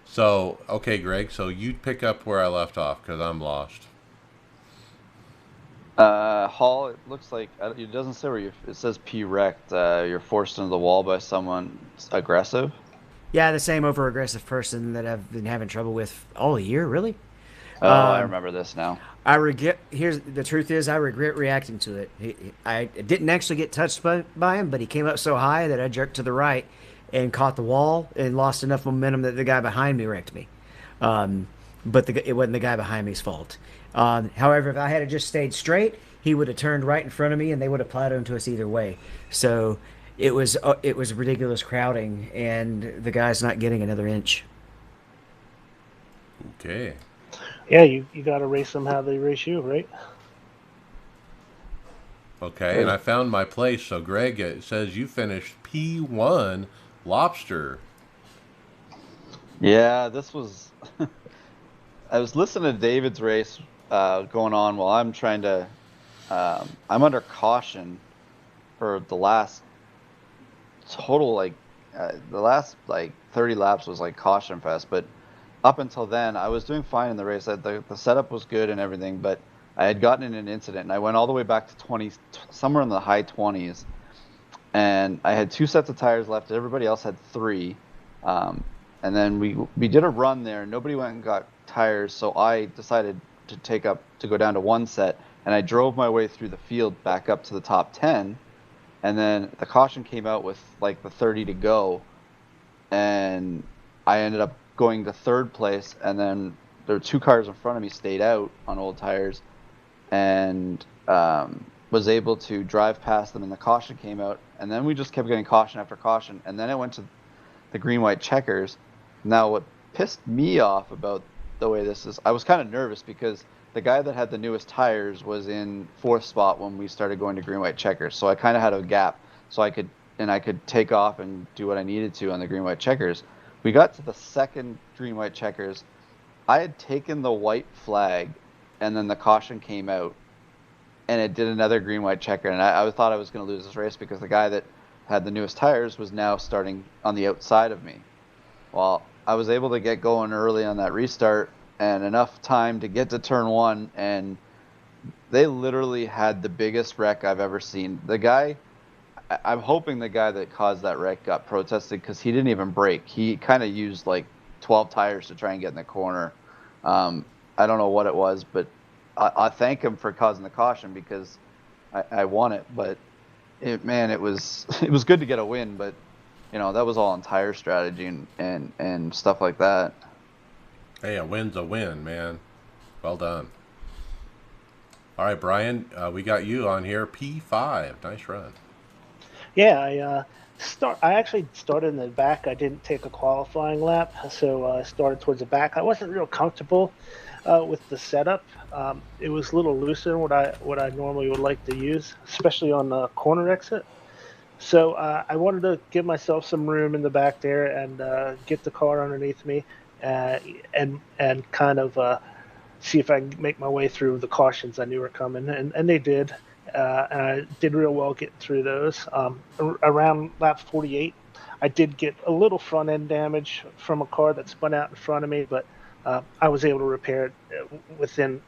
So, okay, Greg, so you pick up where I left off because I'm lost. Hall, it looks like it doesn't say where it says P wrecked. You're forced into the wall by someone aggressive. Yeah, the same over aggressive person that I've been having trouble with all year, really. Oh, I remember this now. Here's the truth is I regret reacting to it. I didn't actually get touched by him, but he came up so high that I jerked to the right and caught the wall and lost enough momentum that the guy behind me wrecked me. But it wasn't the guy behind me's fault. However, if I had just stayed straight, he would have turned right in front of me and they would have plowed into us either way. So it was ridiculous crowding, and the guy's not getting another inch. Okay. Yeah, you got to race them how they race you, right? Okay, and I found my place. So, Greg, it says you finished P1 Lobster. Yeah, this was. I was listening to David's race going on while I'm trying to. I'm under caution for the last total, the last 30 laps was like caution fest, but up until then I was doing fine in the race. The setup was good and everything, but I had gotten in an incident and I went all the way back to 20, somewhere in the high 20s, and I had 2 sets of tires left. Everybody else had 3, and then we did a run there. Nobody went and got tires, so I decided to go down to 1 set, and I drove my way through the field back up to the top 10, and then the caution came out with like the 30 to go, and I ended up going to 3rd place, and then there were 2 cars in front of me stayed out on old tires, and was able to drive past them, and the caution came out, and then we just kept getting caution after caution, and then it went to the green white checkers. Now what pissed me off about the way this is, I was kind of nervous because the guy that had the newest tires was in 4th spot when we started going to green white checkers, so I kind of had a gap, so I could take off and do what I needed to on the green white checkers. We got to the 2nd green white checkers. I had taken the white flag, and then the caution came out, and it did another green white checker, and I thought I was going to lose this race because the guy that had the newest tires was now starting on the outside of me. Well, I was able to get going early on that restart and enough time to get to turn 1, and they literally had the biggest wreck I've ever seen. The guy, I'm hoping the guy that caused that wreck got protested because he didn't even brake. He kind of used like 12 tires to try and get in the corner. I don't know what it was, but I thank him for causing the caution because I won it. But it was it was good to get a win, but that was all on tire strategy and stuff like that. Hey, a win's a win, man. Well done. All right, Brian, we got you on here. P5, nice run. Yeah, I actually started in the back. I didn't take a qualifying lap, so I started towards the back. I wasn't real comfortable with the setup. It was a little looser than what I normally would like to use, especially on the corner exit. So I wanted to give myself some room in the back there and get the car underneath me, and kind of see if I can make my way through the cautions I knew were coming, and they did. And I did real well getting through those. Around lap 48, I did get a little front end damage from a car that spun out in front of me, but I was able to repair it within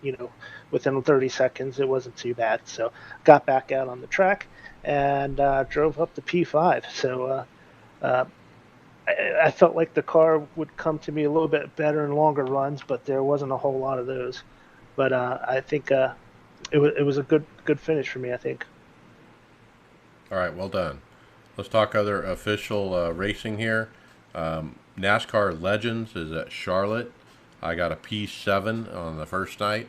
30 seconds. It wasn't too bad. So got back out on the track and drove up to P5. So I felt like the car would come to me a little bit better in longer runs, but there wasn't a whole lot of those. But I think it was a good finish for me, I think. All right, well done. Let's talk other official racing here. NASCAR Legends is at Charlotte. I got a P7 on the first night.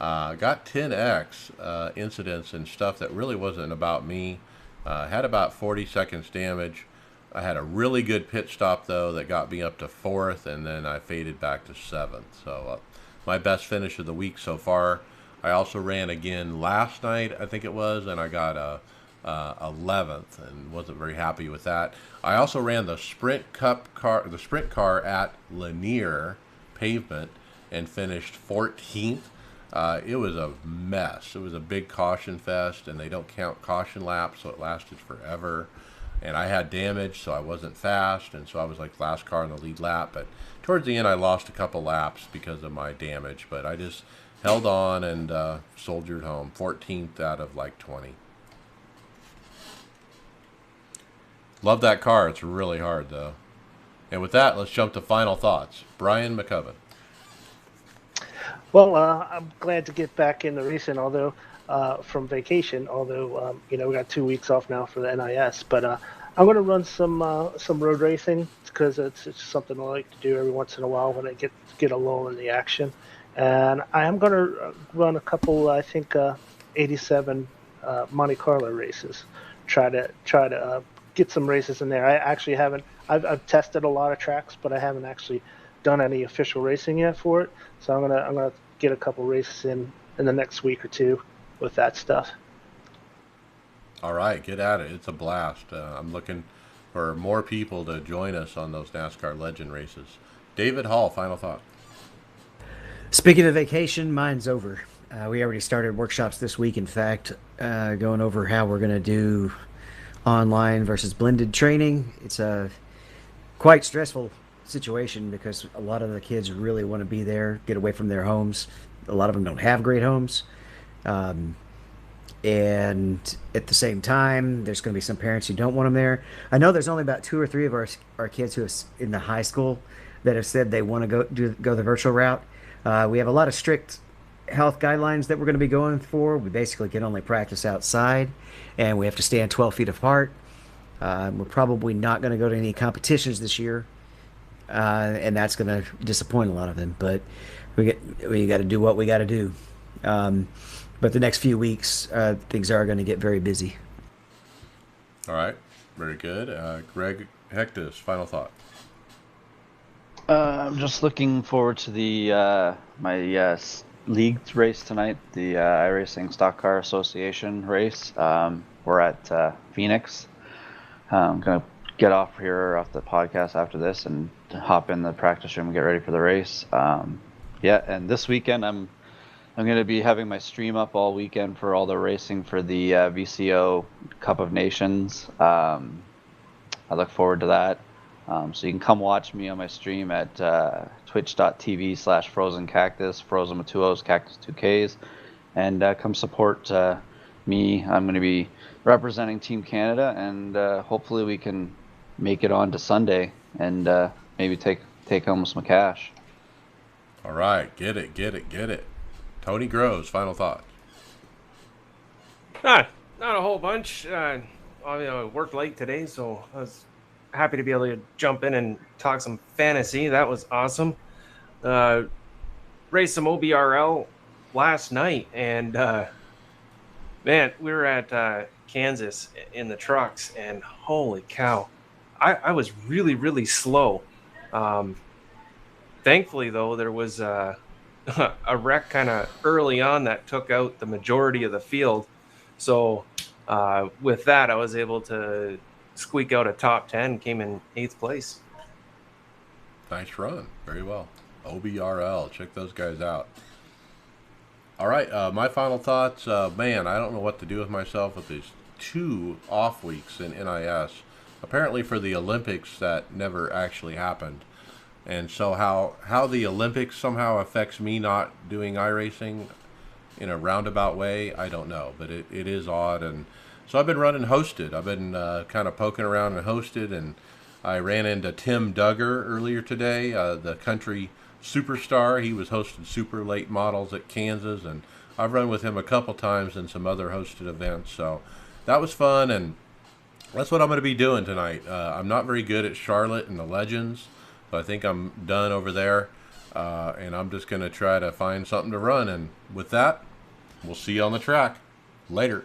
Got 10X incidents and stuff that really wasn't about me. Had about 40 seconds damage. I had a really good pit stop, though, that got me up to 4th, and then I faded back to 7th. So my best finish of the week so far. I also ran again last night, I think it was, and I got a 11th, and wasn't very happy with that. I also ran the sprint car at Lanier Pavement, and finished 14th. It was a mess. It was a big caution fest, and they don't count caution laps, so it lasted forever. And I had damage, so I wasn't fast, and so I was like last car in the lead lap. But towards the end, I lost a couple laps because of my damage, but I just held on and soldiered home. 14th out of like 20. Love that car. It's really hard, though. And with that, let's jump to final thoughts. Brian McCubbin. Well, I'm glad to get back in the racing, although from vacation. Although we got 2 weeks off now for the NIS, but I'm going to run some road racing because it's something I like to do every once in a while when I get a lull in the action. And I am going to run a couple, I think, 87 Monte Carlo races. Try to get some races in there. I actually haven't. I've tested a lot of tracks, but I haven't actually done any official racing yet for it. So I'm gonna get a couple races in the next week or two with that stuff. All right, get at it. It's a blast. I'm looking for more people to join us on those NASCAR Legend races. David Hall, final thought. Speaking of vacation, mine's over. We already started workshops this week, in fact, going over how we're going to do online versus blended training. It's a quite stressful situation because a lot of the kids really want to be there, get away from their homes. A lot of them don't have great homes. And at the same time, there's going to be some parents who don't want them there. I know there's only about 2 or 3 of our kids who are in the high school that have said they want to go the virtual route. We have a lot of strict health guidelines that we're going to be going for. We basically can only practice outside, and we have to stand 12 feet apart. We're probably not going to go to any competitions this year, and that's going to disappoint a lot of them. But we got to do what we got to do. But the next few weeks, things are going to get very busy. All right, very good. Greg Hectus, final thought. I'm just looking forward to the my league race tonight, the iRacing Stock Car Association race. We're at Phoenix. I'm gonna get off the podcast after this and hop in the practice room and get ready for the race. And this weekend I'm going to be having my stream up all weekend for all the racing for the VCO Cup of Nations. I look forward to that. So you can come watch me on my stream at twitch.tv/FrozenCactus, Frozen with 2 O's, Cactus 2Ks, and come support me. I'm going to be representing Team Canada, and hopefully we can make it on to Sunday and maybe take home some cash. All right, get it. Tony Groves, final thoughts. Not a whole bunch. I worked late today, so I was happy to be able to jump in and talk some fantasy. That was awesome. Raced some OBRL last night, and man, we were at Kansas in the trucks, and holy cow, I was really, really slow. Thankfully, though, there was a wreck kind of early on that took out the majority of the field. So with that, I was able to squeak out a top 10, came in 8th place. Nice run. Very well. OBRL. Check those guys out. All right. My final thoughts. Man, I don't know what to do with myself with these 2 off weeks in NIS. Apparently for the Olympics that never actually happened. And so how the Olympics somehow affects me not doing iRacing in a roundabout way, I don't know. But it is odd. And so I've been running hosted. I've been kind of poking around and hosted. And I ran into Tim Duggar earlier today, the country superstar. He was hosting super late models at Kansas. And I've run with him a couple times in some other hosted events. So that was fun. And that's what I'm going to be doing tonight. I'm not very good at Charlotte and the Legends. So I think I'm done over there, and I'm just going to try to find something to run. And with that, we'll see you on the track. Later.